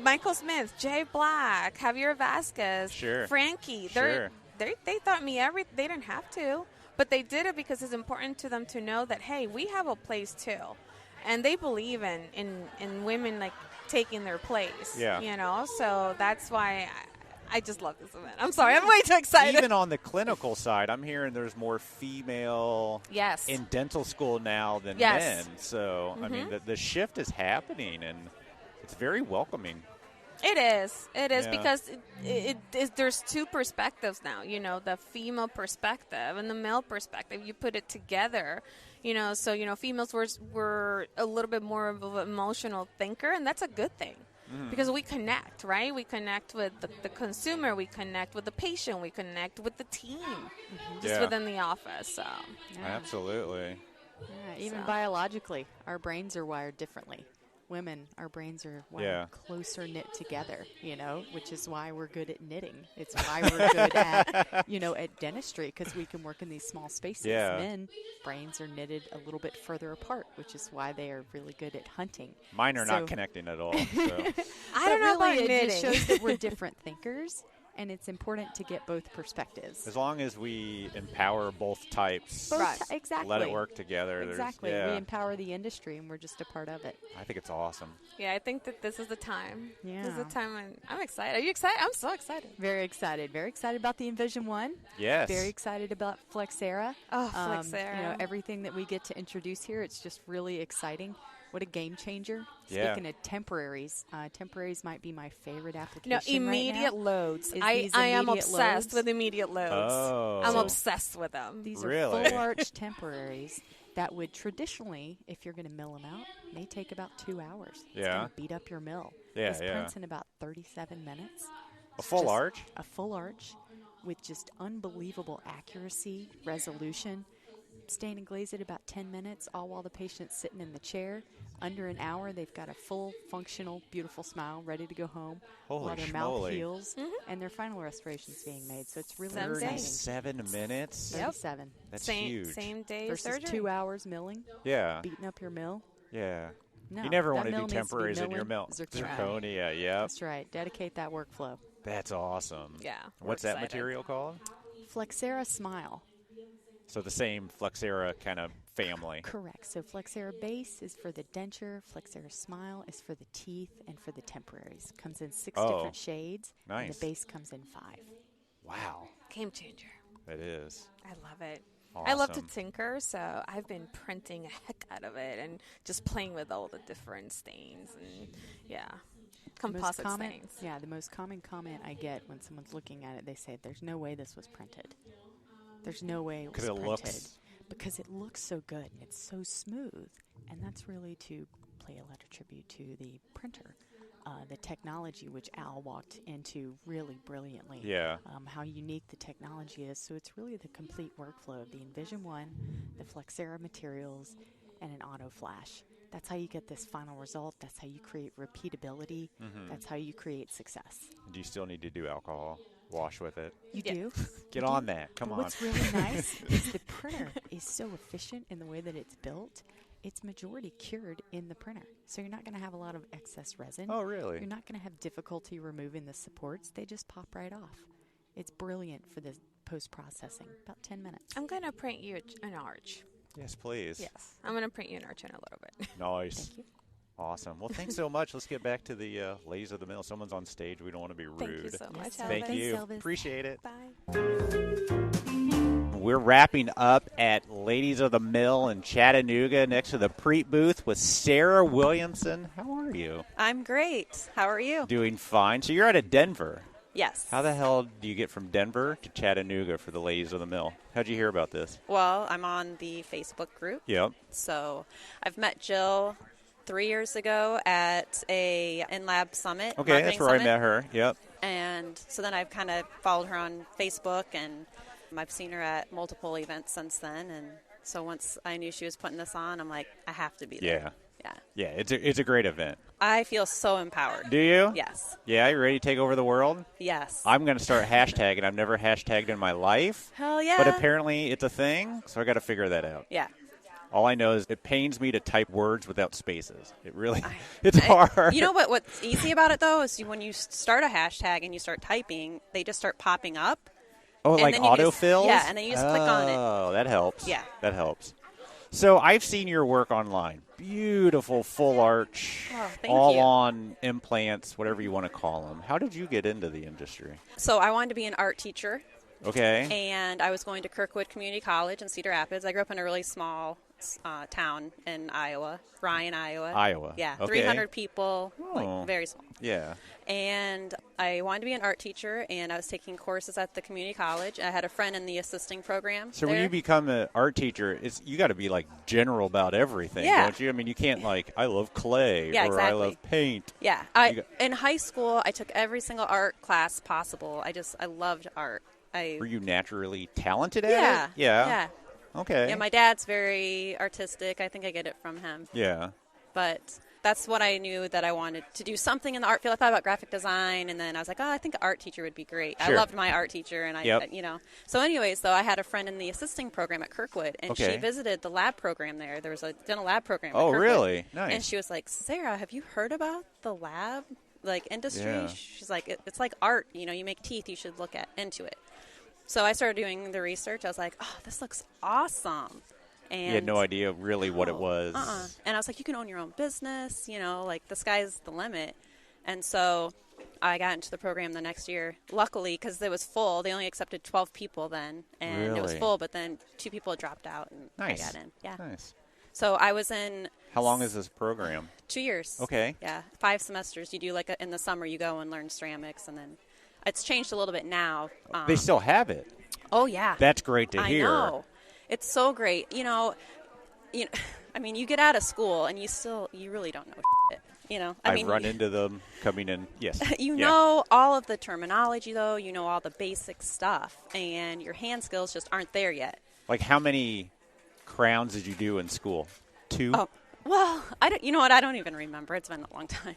Michael Smith, Jay Black, Javier Vasquez, Frankie. They taught me everything. They didn't have to, but they did it because it's important to them to know that, hey, we have a place too. And they believe in women like taking their place, So that's why I just love this event. I'm sorry, I'm way too excited. Even on the clinical side, I'm hearing there's more female in dental school now than men. So, I mean, the shift is happening, and it's very welcoming. It is because there's two perspectives now, the female perspective and the male perspective. You put it together, so, females were a little bit more of an emotional thinker, and that's a good thing. Because we connect, right? We connect with the consumer. We connect with the patient. We connect with the team just within the office. So. Absolutely. Yeah, even biologically, our brains are wired differently. Women, our brains are wired closer knit together, which is why we're good at knitting. It's why we're good at, at dentistry, because we can work in these small spaces. Yeah. Men, brains are knitted a little bit further apart, which is why they are really good at hunting. Mine are not connecting at all. So. I don't know about knitting. It just shows that we're different thinkers. And it's important to get both perspectives. As long as we empower both types, exactly. Let it work together. Exactly. We empower the industry, and we're just a part of it. I think it's awesome. Yeah, I think that this is the time. Yeah. This is the time when I'm excited. Are you excited? I'm so excited. Very excited. Very excited about the Envision One. Yes. Very excited about Flexera. Oh, Flexera. Everything that we get to introduce here, it's just really exciting. What a game changer. Speaking of temporaries, temporaries might be my favorite application immediate right now. loads. I am obsessed with immediate loads. Oh. I'm obsessed with them. These are full arch temporaries that would traditionally, if you're going to mill them out, may take about 2 hours. It's going to beat up your mill. This prints in about 37 minutes. A full arch? A full arch with just unbelievable accuracy, resolution. Stain and glaze it about 10 minutes, all while the patient's sitting in the chair. Under an hour, they've got a full, functional, beautiful smile, ready to go home. Holy while their schmoly. mouth heals, and their final restoration's being made. So it's really exciting. 37 minutes? 37. That's huge. Same day versus surgery. 2 hours milling. Yeah. Beating up your mill. Yeah. No, you never that want to mill do needs to be temporaries in your milling mill. Zirconia, yeah. That's right. Dedicate that workflow. That's awesome. Yeah. What's that material called? Flexera Smile. So the same Flexera kind of family. Correct. So Flexera Base is for the denture. Flexera Smile is for the teeth and for the temporaries. Comes in 6 different shades. Nice. And the base comes in 5. Wow. Game changer. It is. I love it. Awesome. I love to tinker, so I've been printing a heck out of it and just playing with all the different stains and, composite stains. Yeah, the most common comment I get when someone's looking at it, they say, there's no way this was printed. There's no way it was printed. Because it looks so good and it's so smooth. And that's really to pay a lot of tribute to the printer. The technology, which Al walked into really brilliantly. Yeah. How unique the technology is. So it's really the complete workflow of the Envision One, the Flexera materials, and an auto flash. That's how you get this final result. That's how you create repeatability. Mm-hmm. That's how you create success. Do you still need to do alcohol wash with it? You do. Get on that. Come on. What's really nice is the printer is so efficient in the way that it's built. It's majority cured in the printer. So you're not going to have a lot of excess resin. Oh, really? You're not going to have difficulty removing the supports. They just pop right off. It's brilliant for the post-processing. About 10 minutes. I'm going to print you an arch. Yes, please. Yes. I'm going to print you an arch in a little bit. Nice. Thank you. Awesome. Well, thanks so much. Let's get back to the ladies of the mill. Someone's on stage. We don't want to be rude. Thank you so much, Elvis. Thank you. Elvis. Appreciate it. Bye. We're wrapping up at Ladies of the Mill in Chattanooga next to the Preet booth with Sarah Williamson. How are you? I'm great. How are you? Doing fine. So you're out of Denver. Yes. How the hell do you get from Denver to Chattanooga for the Ladies of the Mill? How'd you hear about this? Well, I'm on the Facebook group. Yep. So I've met Jill 3 years ago at a in-lab summit. Okay, that's where I met her. Yep. And so then I've kind of followed her on Facebook, and I've seen her at multiple events since then, and So once I knew she was putting this on, I'm like, I have to be there. Yeah, it's a great event. I feel so empowered. Do you? Yes. Yeah, you ready to take over the world? Yes. I'm going to start hashtagging. I've never hashtagged in my life. Hell yeah. But apparently it's a thing, so I got to figure that out. Yeah. All I know is it pains me to type words without spaces. It really, it's hard. You know what's easy about it, though, is when you start a hashtag and you start typing, they just start popping up. Oh, like autofills? Yeah, and then you just click on it. Oh, that helps. Yeah. That helps. So I've seen your work online. Beautiful full arch, all on implants, whatever you want to call them. How did you get into the industry? So I wanted to be an art teacher. Okay. And I was going to Kirkwood Community College in Cedar Rapids. I grew up in a really small town in Iowa, Ryan, Iowa. Iowa. Yeah, okay. 300 people, like very small. Yeah. And I wanted to be an art teacher, and I was taking courses at the community college. I had a friend in the assisting program. So there. when you become an art teacher, you got to be like general about everything, don't you? I mean, you can't like, I love clay or exactly. I love paint. Yeah. In high school, I took every single art class possible. I loved art. Were you naturally talented at it? Yeah. Okay. Yeah, my dad's very artistic. I think I get it from him. Yeah. But that's what I knew, that I wanted to do something in the art field. I thought about graphic design, and then I was like, I think an art teacher would be great. Sure. I loved my art teacher, and So anyways, though, I had a friend in the assisting program at Kirkwood, and she visited the lab program there. There was a dental lab program at Kirkwood. Really? Nice. And she was like, Sarah, have you heard about the lab industry? Yeah. She's like, it's like art. You make teeth. You should look into it. So I started doing the research. I was like, oh, this looks awesome. And you had no idea really what it was. And I was like, you can own your own business, like the sky's the limit. And so I got into the program the next year, luckily, because it was full. They only accepted 12 people then, and it was full, but then 2 people had dropped out, and I got in. Yeah. Nice. So I was in... How long is this program? 2 years. Okay. Yeah, 5 semesters. You do in the summer, you go and learn ceramics, and then it's changed a little bit now. They still have it. Oh, yeah. That's great to hear. I know. It's so great. I mean, you get out of school and you really don't know shit. I run into them coming in. Yes. You know all of the terminology, though. You know all the basic stuff, and your hand skills just aren't there yet. Like, how many crowns did you do in school? 2? Oh, well, you know what? I don't even remember. It's been a long time.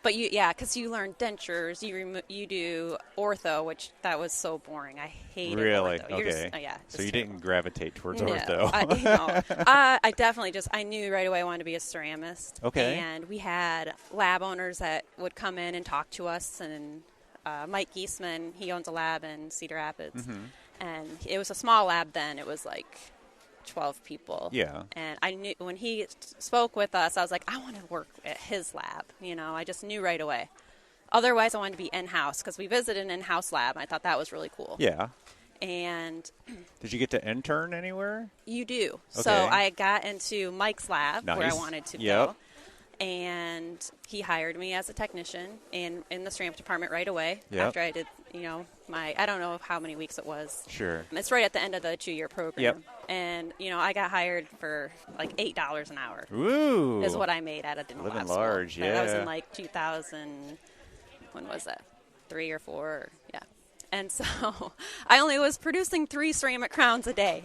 But because you learn dentures, you do ortho, which that was so boring. I hated really? ortho. Okay. So you didn't gravitate towards no, ortho. I definitely I knew right away I wanted to be a ceramist. Okay. And we had lab owners that would come in and talk to us, and Mike Giesman, he owns a lab in Cedar Rapids. Mm-hmm. And it was a small lab then. It was like 12 people. Yeah. And I knew when he spoke with us, I was like, I want to work at his lab. I just knew right away. Otherwise, I wanted to be in-house, because we visited an in-house lab, and I thought that was really cool. Yeah. And did you get to intern anywhere? You do. Okay. So I got into Mike's lab where I wanted to go. And he hired me as a technician in the ceramic department right away after I did, I don't know how many weeks it was. Sure. It's right at the end of the 2-year program. Yep. And, I got hired for like $8 an hour. Ooh. Is what I made at a dental lab school. Living large, yeah. That was in like 2000, when was that? 3 or 4, yeah. And so I only was producing 3 ceramic crowns a day.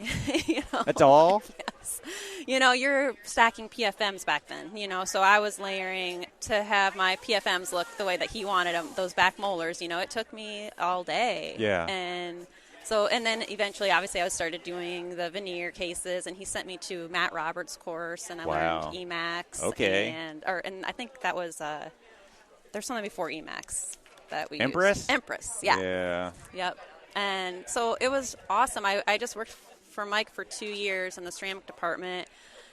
That's all? Yes. You're stacking PFMs back then, so I was layering to have my PFMs look the way that he wanted them, those back molars. It took me all day. Yeah. And then eventually, obviously, I started doing the veneer cases, and he sent me to Matt Roberts' course, and I learned EMAX. Okay. And I think that was, there's something before EMAX that we Empress? used. Empress, yeah. Yeah. Yep. And so it was awesome. I just worked for Mike for 2 years in the ceramic department,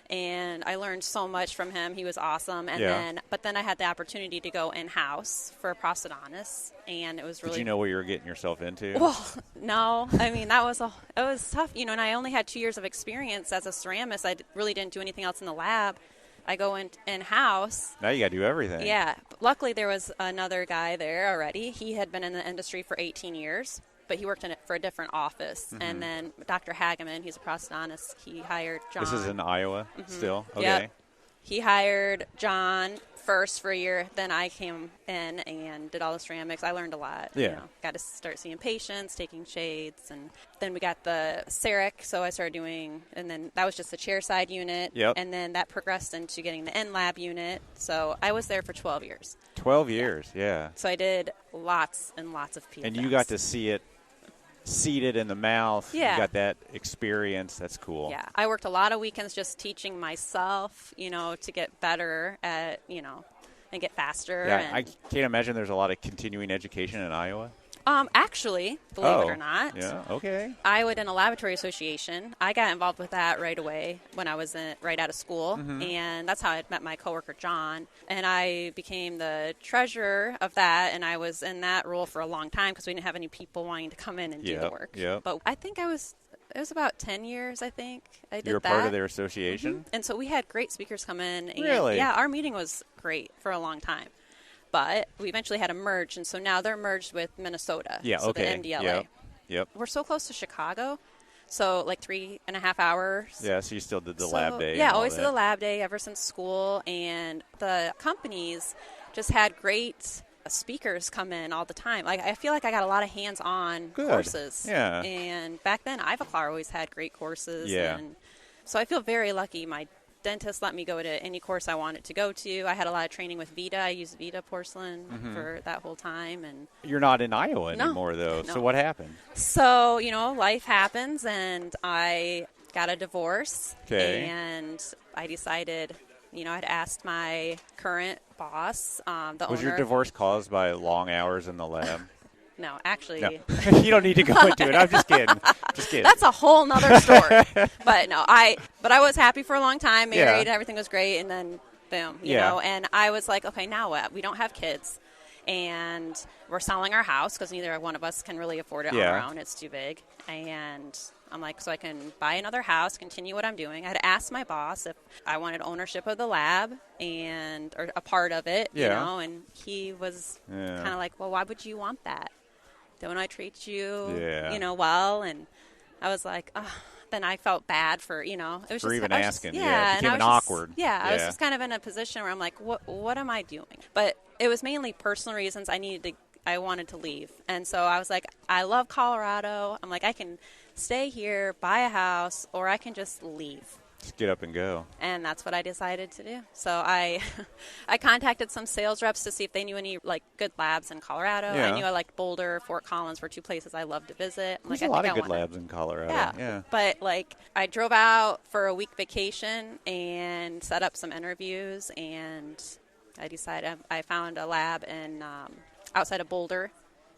and I learned so much from him. He was awesome. And but then I had the opportunity to go in-house for a prosthodontist, and it was really... Did you know what you were getting yourself into? Well, no. I mean, it was tough, and I only had 2 years of experience as a ceramist. I really didn't do anything else in the lab. I go in-house. Now you got to do everything. Yeah. But luckily, there was another guy there already. He had been in the industry for 18 years, but he worked in it for a different office. Mm-hmm. And then Dr. Hageman, he's a prosthodontist, he hired John. This is in Iowa still? Okay. Yep. He hired John first for a year. Then I came in and did all the ceramics. I learned a lot. Yeah. You know, got to start seeing patients, taking shades, and then we got the CEREC. So I started doing, and then that was just the chairside unit. Yep. And then that progressed into getting the in-lab unit. So I was there for 12 years. 12 years, yeah. So I did lots and lots of PFS. And you got to see it seated in the mouth. Yeah. You got that experience. That's cool. Yeah. I worked a lot of weekends just teaching myself, you know, to get better at, you know, and get faster. Yeah, and I can't imagine there's a lot of continuing education in Iowa. Actually, believe it or not. Yeah, okay. Iowa Dental Laboratory Association. I got involved with that right away when I was right out of school, and that's how I met my coworker John. And I became the treasurer of that, and I was in that role for a long time because we didn't have any people wanting to come in and do the work. Yep. But I think it was about 10 years, I think. I did You're that. part of their association? And so we had great speakers come in. And Really? Yeah, our meeting was great for a long time. But we eventually had to merge, and so now they're merged with Minnesota. Yeah, so okay. the MDLA. Yep. We're so close to Chicago, so like 3.5 hours. Yeah, so you still did the lab day. Yeah, and all always did that. the lab day ever since school, and the companies just had great speakers come in all the time. Like I feel like I got a lot of hands-on courses. Yeah. And back then, Ivoclar always had great courses. Yeah. And so I feel very lucky. My dentist let me go to any course I wanted to go to. I had a lot of training with Vita. I used Vita porcelain for that whole time. And You're not in Iowa No. anymore, though. No. So what happened? so, you know, life happens, and I got a divorce. Okay. And I decided, you know, I'd asked my current boss, the owner. Was your divorce caused by long hours in the lab? No, actually. No. You don't need to go into it. I'm just kidding. Just kidding. That's a whole nother story. But no, I was happy for a long time, married, Yeah. everything was great, and then boom, you Yeah. know, and I was like, okay, now what? We don't have kids, and we're selling our house because neither one of us can really afford it on Yeah. our own. It's too big. And I'm like, so I can buy another house, continue what I'm doing. I'd asked my boss if I wanted ownership of the lab or a part of it, you Yeah. know, and he was kind of like, well, why would you want that? Don't I treat you, Yeah. you know, well? And I was like, oh. Then I felt bad for, you know, it was For just even I was asking, just, yeah, it and I became was awkward. I was Yeah. just kind of in a position where I'm like, what am I doing? But it was mainly personal reasons. I wanted to leave, and so I was like, I love Colorado. I'm like, I can stay here, buy a house, or I can just leave. Just get up and go. And that's what I decided to do. So I contacted some sales reps to see if they knew any like good labs in Colorado. Yeah. I knew I liked Boulder, Fort Collins were two places I loved to visit. I'm There's like, a lot I of think good I wanna- labs in Colorado. Yeah. But like I drove out for a week vacation and set up some interviews, and I decided I found a lab in outside of Boulder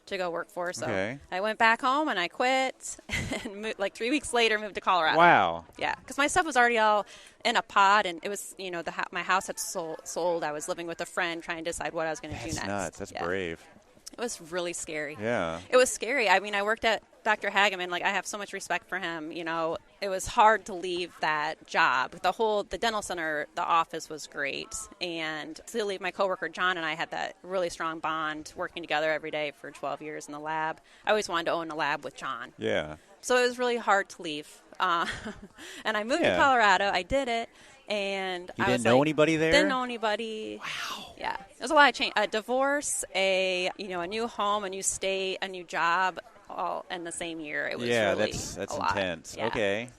to go work for. So Okay. I went back home and I quit, and like 3 weeks later moved to Colorado. Wow. Yeah, because my stuff was already all in a pod, and it was, you know, my house had sold. I was living with a friend trying to decide what I was going to do That's next. nuts. That's Yeah. brave. It was really scary. Yeah. It was scary. I mean, I worked at Dr. Hageman. Like, I have so much respect for him. You know, it was hard to leave that job. The dental center, the office was great. And to leave my coworker, John, and I had that really strong bond working together every day for 12 years in the lab. I always wanted to own a lab with John. Yeah. So it was really hard to leave. And I moved to Yeah. Colorado. I did it. And You I didn't was know like, anybody there? Didn't know anybody. Wow. Yeah. There's a lot of change. A divorce, a new home, a new state, a new job, all in the same year. It was really that's a lot. intense. Yeah. Okay.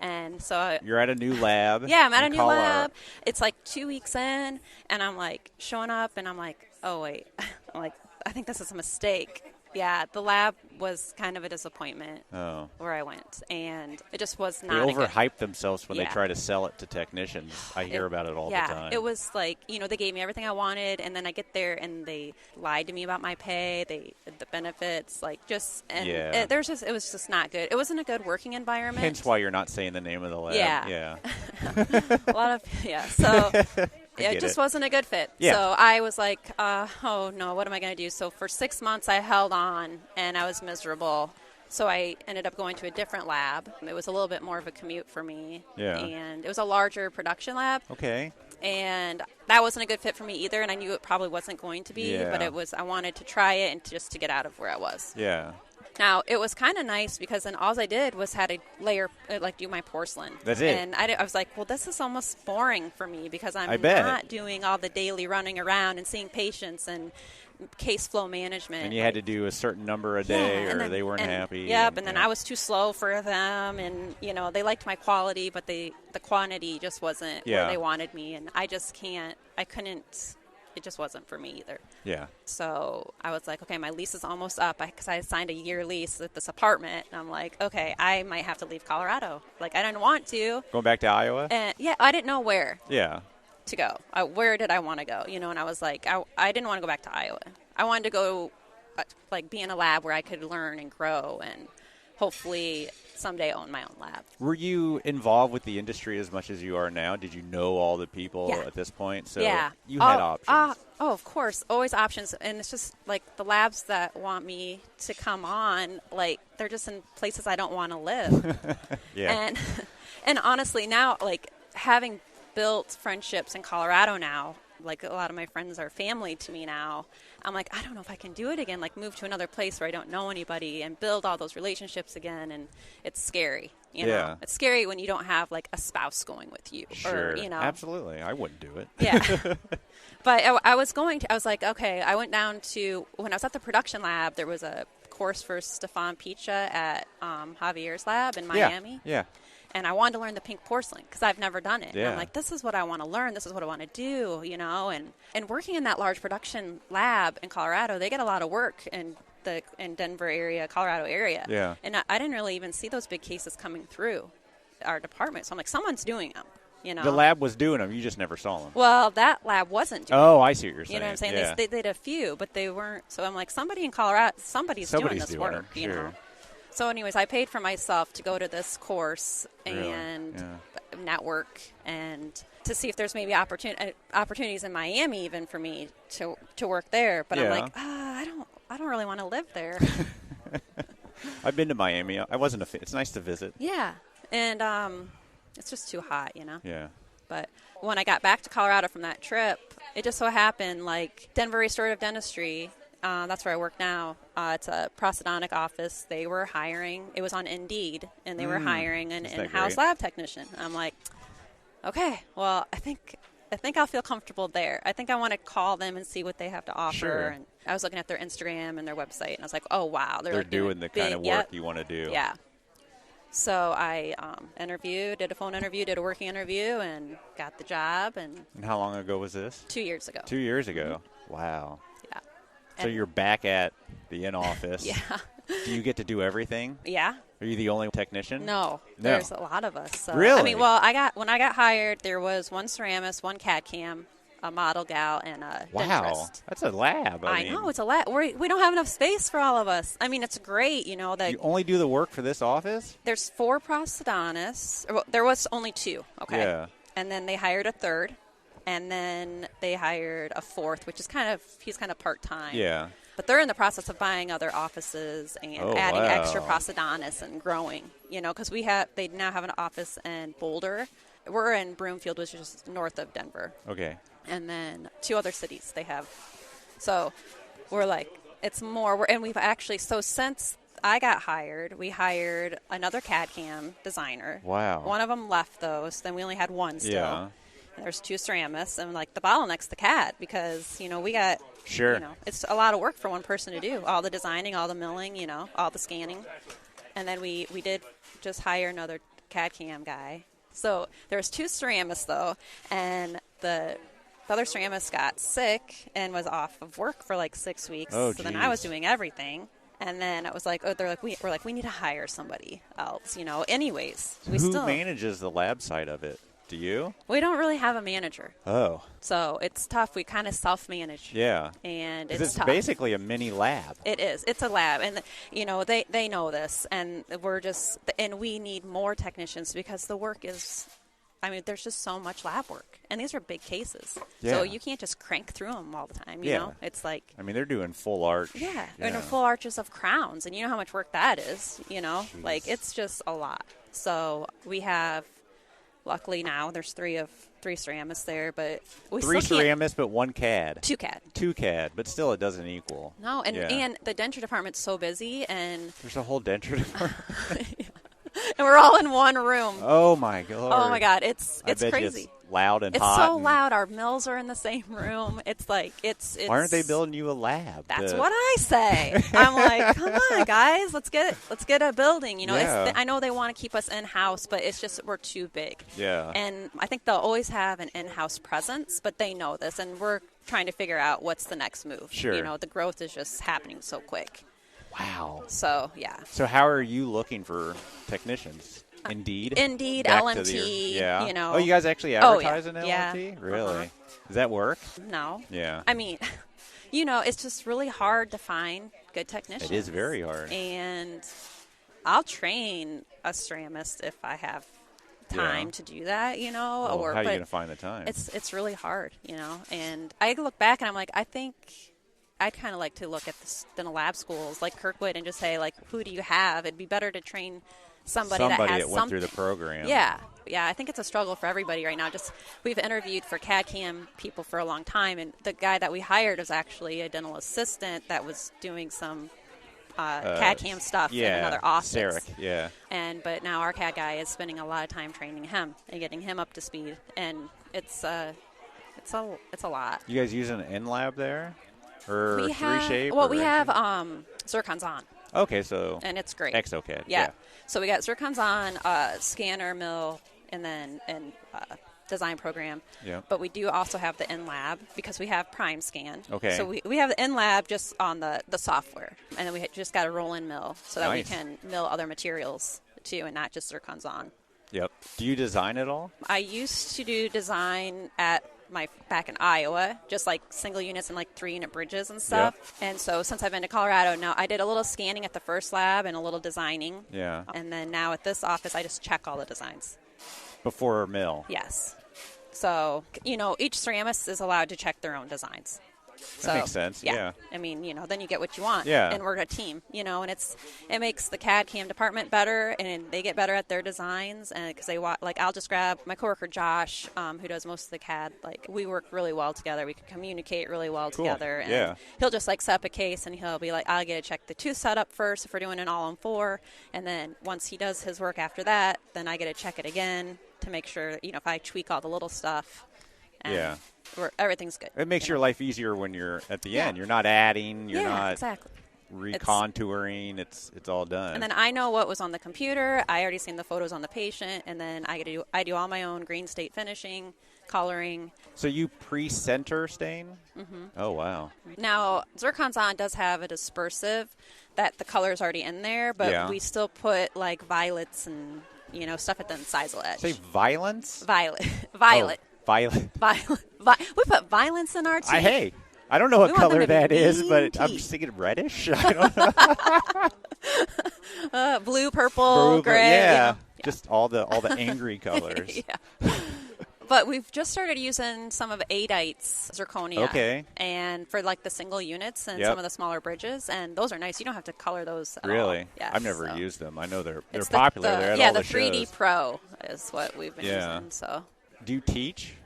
And so You're at a new lab. yeah, I'm at a in new Colorado. lab. It's like 2 weeks in, and I'm like showing up, and I'm like, oh wait, I'm like, I think this is a mistake. Yeah, the lab was kind of a disappointment where I went, and it just was not. They overhype themselves when they Yeah. try to sell it to technicians. I hear about it all the time. Yeah, it was like, they gave me everything I wanted, and then I get there and they lied to me about my pay, the benefits, like just, and Yeah. it was just not good. It wasn't a good working environment. Hence why you're not saying the name of the lab. Yeah. A lot of, so it just wasn't a good fit. Yeah. So I was like, oh no, what am I going to do? So for 6 months I held on, and I was miserable. So I ended up going to a different lab. It was a little bit more of a commute for me. Yeah. And it was a larger production lab. Okay. And that wasn't a good fit for me either, and I knew it probably wasn't going to be, Yeah. but I wanted to try it and just to get out of where I was. Yeah. Now, it was kind of nice because then all I did was had to layer, do my porcelain. That's it. And I was like, well, this is almost boring for me because I'm bet. not doing all the daily running around and seeing patients and case flow management. And you had to do a certain number a day or they weren't happy. Yep, and then I was too slow for them. And, they liked my quality, but the quantity just wasn't where they wanted me. And I just couldn't. It just wasn't for me either. Yeah. So I was like, okay, my lease is almost up because I signed a year lease at this apartment. And I'm like, okay, I might have to leave Colorado. I didn't want to. Going back to Iowa? And I didn't know where. Yeah. To go. Where did I want to go? And I was like, I didn't want to go back to Iowa. I wanted to go, be in a lab where I could learn and grow and hopefully someday own my own lab. Were you involved with the industry as much as you are now? Did you know all the people at this point? So you had options. Of course. Always options. And it's just the labs that want me to come on, they're just in places I don't want to live. Yeah. And honestly now, having built friendships in Colorado now, a lot of my friends are family to me now. I'm like, I don't know if I can do it again, move to another place where I don't know anybody and build all those relationships again. And it's scary, you know. It's scary when you don't have a spouse going with you. Sure. Or, Absolutely. I wouldn't do it. Yeah. But I was like, okay, I went down to, when I was at the production lab, there was a course for Stefan Picha at Javier's lab in Miami. Yeah. And I wanted to learn the pink porcelain because I've never done it. Yeah. And I'm like, this is what I want to learn. This is what I want to do, And working in that large production lab in Colorado, they get a lot of work in Denver area, Colorado area. Yeah. And I didn't really even see those big cases coming through our department. So I'm like, someone's doing them, The lab was doing them. You just never saw them. Well, that lab wasn't doing them. Oh, I see what you're saying. You know what I'm saying? Yeah. They did a few, but they weren't. So I'm like, somebody in Colorado, somebody's doing this work, it, you know. So anyways, I paid for myself to go to this course and network and to see if there's maybe opportunities in Miami even for me to work there. But I'm like, I don't really want to live there. I've been to Miami. I wasn't it's nice to visit. Yeah. And it's just too hot, Yeah. But when I got back to Colorado from that trip, it just so happened Denver Restorative Dentistry, that's where I work now. It's a prosthodontic office. They were hiring. It was on Indeed, and they were hiring an in-house lab technician. I'm like, okay, well, I think I'll feel comfortable there. I think I want to call them and see what they have to offer. Sure. And I was looking at their Instagram and their website, and I was like, oh, wow. They're doing the kind of work you want to do. Yeah. So I did a phone interview, did a working interview, and got the job. And how long ago was this? 2 years ago. 2 years ago. Mm-hmm. Wow. Yeah. So you're back at the in-office. Yeah. Do you get to do everything? Yeah. Are you the only technician? No. There's a lot of us. So. Really? I mean, when I got hired, there was one ceramist, one CAD cam, a model gal, and a denturist. That's a lab. I know, it's a lab. We don't have enough space for all of us. I mean, it's great, that you only do the work for this office? There's 4 prosthodontists. Well, there was only 2, okay? Yeah. And then they hired a 3rd, and then they hired a 4th, which is he's kind of part-time. Yeah. But they're in the process of buying other offices and adding extra prosthodontists and growing, because they now have an office in Boulder. We're in Broomfield, which is north of Denver. Okay. And then 2 other cities they have. So we're it's more. And we've actually, so since I got hired, we hired another CAD CAM designer. Wow. One of them left, though, so then we only had one still. Yeah. And there's 2 ceramists, and the bottleneck's the CAD because, we got, sure. It's a lot of work for one person to do. All the designing, all the milling, all the scanning. And then we did just hire another CAD CAM guy. So there's 2 ceramists, though, and the other ceramist got sick and was off of work for 6 weeks. Oh, so then I was doing everything. And then it was we need to hire somebody else, Anyways, Who manages the lab side of it? Do you? We don't really have a manager. Oh. So it's tough. We kind of self-manage. Yeah. And it's tough. tough. Basically a mini lab. It is. It's a lab. And, they know this. And and we need more technicians because the work is, there's just so much lab work. And these are big cases. Yeah. So you can't just crank through them all the time, you know? It's they're doing full arch. Yeah. And full arches of crowns. And you know how much work that is, Jeez. It's just a lot. So we have luckily now there's three ceramists there, but we three still can't. ceramists, but 1 CAD. 2 CAD. 2 CAD, but still it doesn't equal. No, and the denture department's so busy, and there's a whole denture department. and we're all in one room. Oh my god. Oh my god, it's crazy. It's loud and it's hot. It's so loud. Our mills are in the same room. It's like it's. Why aren't they building you a lab? That's what I say. I'm like, come on, guys, let's get a building. You know, I know they want to keep us in house, but it's just we're too big. Yeah. And I think they'll always have an in-house presence, but they know this, and we're trying to figure out what's the next move. Sure. You know, the growth is just happening so quick. Wow. So yeah. So how are you looking for technicians? Indeed, LMT, yeah. You know. Oh, you guys actually advertise in LMT? Yeah. Really? Does that work? No. Yeah. I mean, you know, it's just really hard to find good technicians. It is very hard. And I'll train a ceramist if I have time to do that, you know. Well, how are you going to find the time? It's really hard, you know. And I look back and I'm like, I think I'd kind of like to look at the lab schools like Kirkwood and just say, like, who do you have? It'd be better to train somebody that has that went through the program. Yeah. I think it's a struggle for everybody right now. We've interviewed for CAD/CAM people for a long time, and the guy that we hired was actually a dental assistant that was doing some CAD/CAM stuff in another office. Sarek, but now our CAD guy is spending a lot of time training him and getting him up to speed, and it's a lot. You guys using an N-Lab there, or we have, 3Shape? Well, we have Zircons on. Okay, so and it's great. ExoCAD. Yeah. So we got Zircons on, scanner, mill, and then design program. Yeah. But we do also have the N-Lab because we have Prime Scan. Okay. So we have the N-Lab just on the software, and then we just got a roll-in mill so that we can mill other materials too, and not just Zircons on. Yep. Do you design it all? I used to do design back in Iowa, just like single units and like 3-unit bridges and stuff. Yep. And so since I've been to Colorado now, I did a little scanning at the first lab and a little designing. Yeah. And then now at this office, I just check all the designs. Before mill? Yes. So, you know, each ceramist is allowed to check their own designs. That makes sense. Yeah. I mean, you know, then you get what you want. Yeah. And we're a team, you know, and it makes the CAD/CAM department better, and they get better at their designs, and because I'll just grab my coworker Josh, who does most of the CAD. Like, we work really well together. We can communicate really well together. And he'll just like set up a case, and he'll be like, I'll get to check the tooth setup first if we're doing an all-on-4, and then once he does his work after that, then I get to check it again to make sure, you know, if I tweak all the little stuff. And everything's good. It makes your life easier when you're at the end. You're not adding. You're not recontouring. It's all done. And then I know what was on the computer. I already seen the photos on the patient, and then I do all my own green state finishing, coloring. So you pre-center stain? Mm-hmm. Oh wow. Now Zircons on does have a dispersive that the color is already in there, but we still put like violets and stuff at the incisal edge. Say violence? Violet. Oh, violet. We put violence in our teeth. I don't know what color that is, but I'm just thinking reddish. I don't know. Blue, purple, gray. Yeah, just all the angry colors. But we've just started using some of Adite's zirconia. Okay. And for like the single units and some of the smaller bridges, and those are nice. You don't have to color those at all. Really? Yes, I've never used them. I know they're popular. They're at all the 3D shows. Pro is what we've been using. So. Do you teach?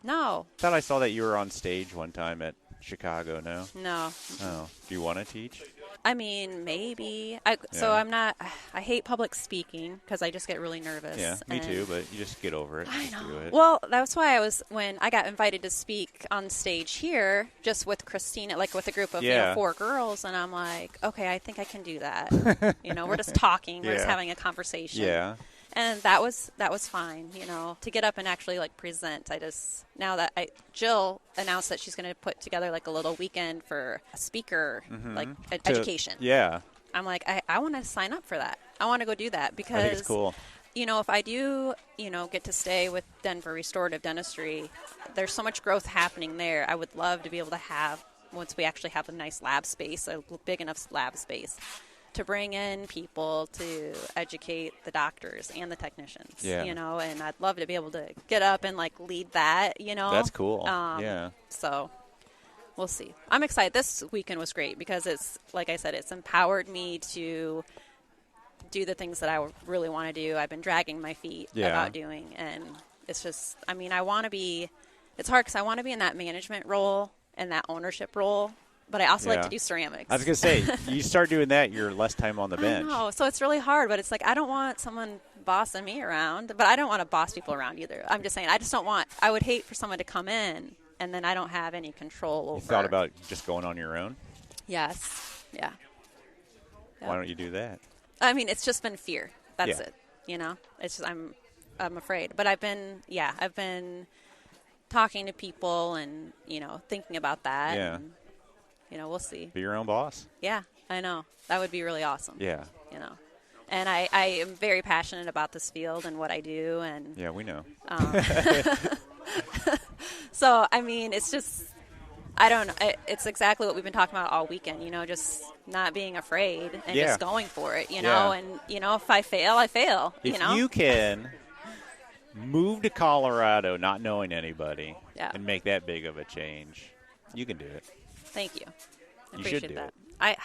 No. I thought I saw that you were on stage one time at Chicago, no? No. Oh. Do you want to teach? I mean, maybe. So I'm not, I hate public speaking because I just get really nervous. Yeah, me too, but you just get over it. I know. Do it. Well, that's why when I got invited to speak on stage here, just with Christina, like with a group of 4 girls, and I'm like, okay, I think I can do that. We're just talking. We're just having a conversation. Yeah. And that was fine, to get up and actually like present. Jill announced that she's going to put together like a little weekend for a speaker, like education. Yeah. I'm like, I want to sign up for that. I want to go do that because I think it's cool. If I do, get to stay with Denver Restorative Dentistry, there's so much growth happening there. I would love to be able to have, once we actually have a nice lab space, a big enough lab space, to bring in people to educate the doctors and the technicians, and I'd love to be able to get up and like lead that, That's cool. So we'll see. I'm excited. This weekend was great because it's, like I said, it's empowered me to do the things that I really want to do. I've been dragging my feet about doing, and it's just, I mean, I want to be, it's hard because I want to be in that management role and that ownership role, but I also like to do ceramics. I was going to say, you start doing that, you're less time on the bench. I know, so it's really hard, but it's like, I don't want someone bossing me around, but I don't want to boss people around either. I'm just saying, I would hate for someone to come in and then I don't have any control over. You thought about just going on your own? Yes. Yeah. Why don't you do that? I mean, it's just been fear. That's it. You know, it's just, I'm afraid. But I've been talking to people and, you know, thinking about that. Yeah. And, you know, we'll see. Be your own boss. Yeah, I know. That would be really awesome. Yeah. You know, and I am very passionate about this field and what I do. And yeah, we know. So, I mean, it's just, I don't know. It's exactly what we've been talking about all weekend, you know, just not being afraid and just going for it, you know. And, you know, if I fail, I fail, you know. If you can move to Colorado not knowing anybody and make that big of a change, you can do it. Thank you. I you appreciate should do that. it. I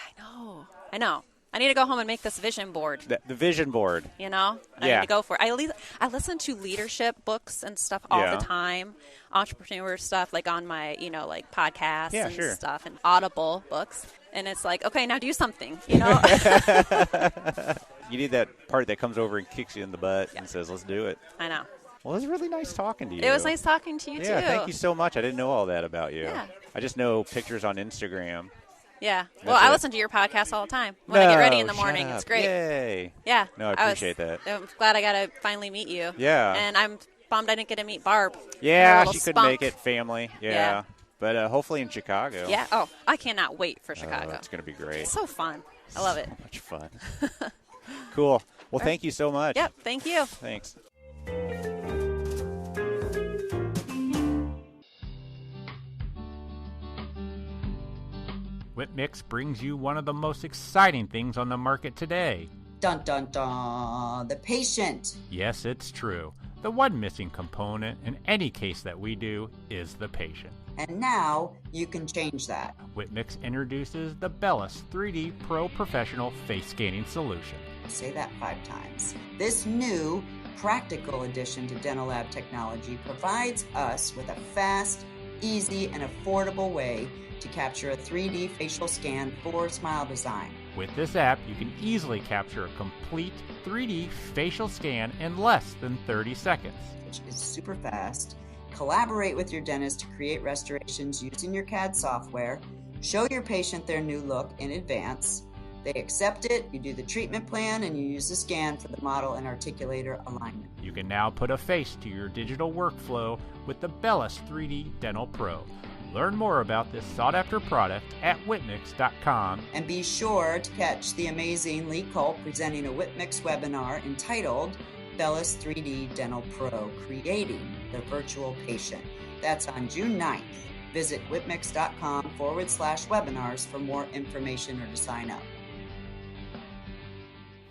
know. I need to go home and make this vision board. The vision board. You know? I need to go for it. I listen to leadership books and stuff all the time. Entrepreneur stuff, like on my, you know, like podcasts and stuff, and Audible books. And it's like, okay, now do something, you know? You need that part that comes over and kicks you in the butt and says, let's do it. I know. Well, it was really nice talking to you. It was nice talking to you, too. Yeah, thank you so much. I didn't know all that about you. Yeah. I just know pictures on Instagram. Yeah. Well, I listen to your podcast all the time when I get ready in the morning. It's great. Yay. Yeah. No, I appreciate that. I'm glad I got to finally meet you. Yeah. And I'm bummed I didn't get to meet Barb. Yeah, she couldn't make it. Family. Yeah. But hopefully in Chicago. Yeah. Oh, I cannot wait for Chicago. It's going to be great. It's so fun. I love it. So much fun. Cool. Well, thank you so much. Yep. Thank you. Thanks. Whitmix brings you one of the most exciting things on the market today. Dun, dun, dun. The patient. Yes, it's true. The one missing component in any case that we do is the patient. And now you can change that. Whitmix introduces the Bellis 3D Pro Professional Face Scanning Solution. Say that 5 times. This new practical addition to dental lab technology provides us with a fast, easy, and affordable way to capture a 3D facial scan for smile design. With this app, you can easily capture a complete 3D facial scan in less than 30 seconds. Which is super fast. Collaborate with your dentist to create restorations using your CAD software. Show your patient their new look in advance. They accept it, you do the treatment plan, and you use the scan for the model and articulator alignment. You can now put a face to your digital workflow with the Bellis 3D Dental Pro. Learn more about this sought-after product at Whitmix.com. And be sure to catch the amazing Lee Culp presenting a Whitmix webinar entitled Bellis 3D Dental Pro, Creating the Virtual Patient. That's on June 9th. Visit Whitmix.com/webinars for more information or to sign up.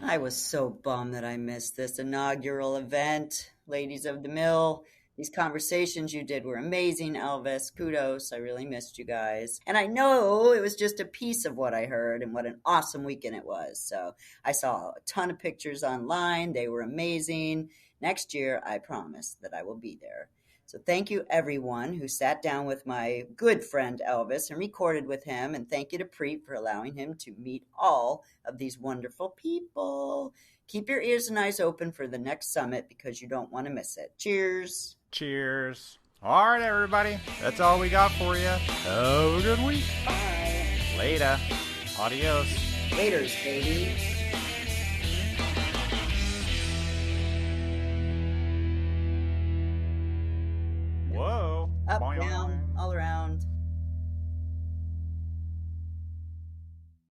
I was so bummed that I missed this inaugural event. Ladies of the Mill, these conversations you did were amazing, Elvis. Kudos. I really missed you guys. And I know it was just a piece of what I heard and what an awesome weekend it was. So I saw a ton of pictures online. They were amazing. Next year, I promise that I will be there. So thank you, everyone who sat down with my good friend Elvis and recorded with him. And thank you to Preet for allowing him to meet all of these wonderful people. Keep your ears and eyes open for the next summit because you don't want to miss it. Cheers. Cheers. All right, everybody. That's all we got for you. Have a good week. Bye. Later. Adios. Laters, baby. Whoa. Up, down, all around.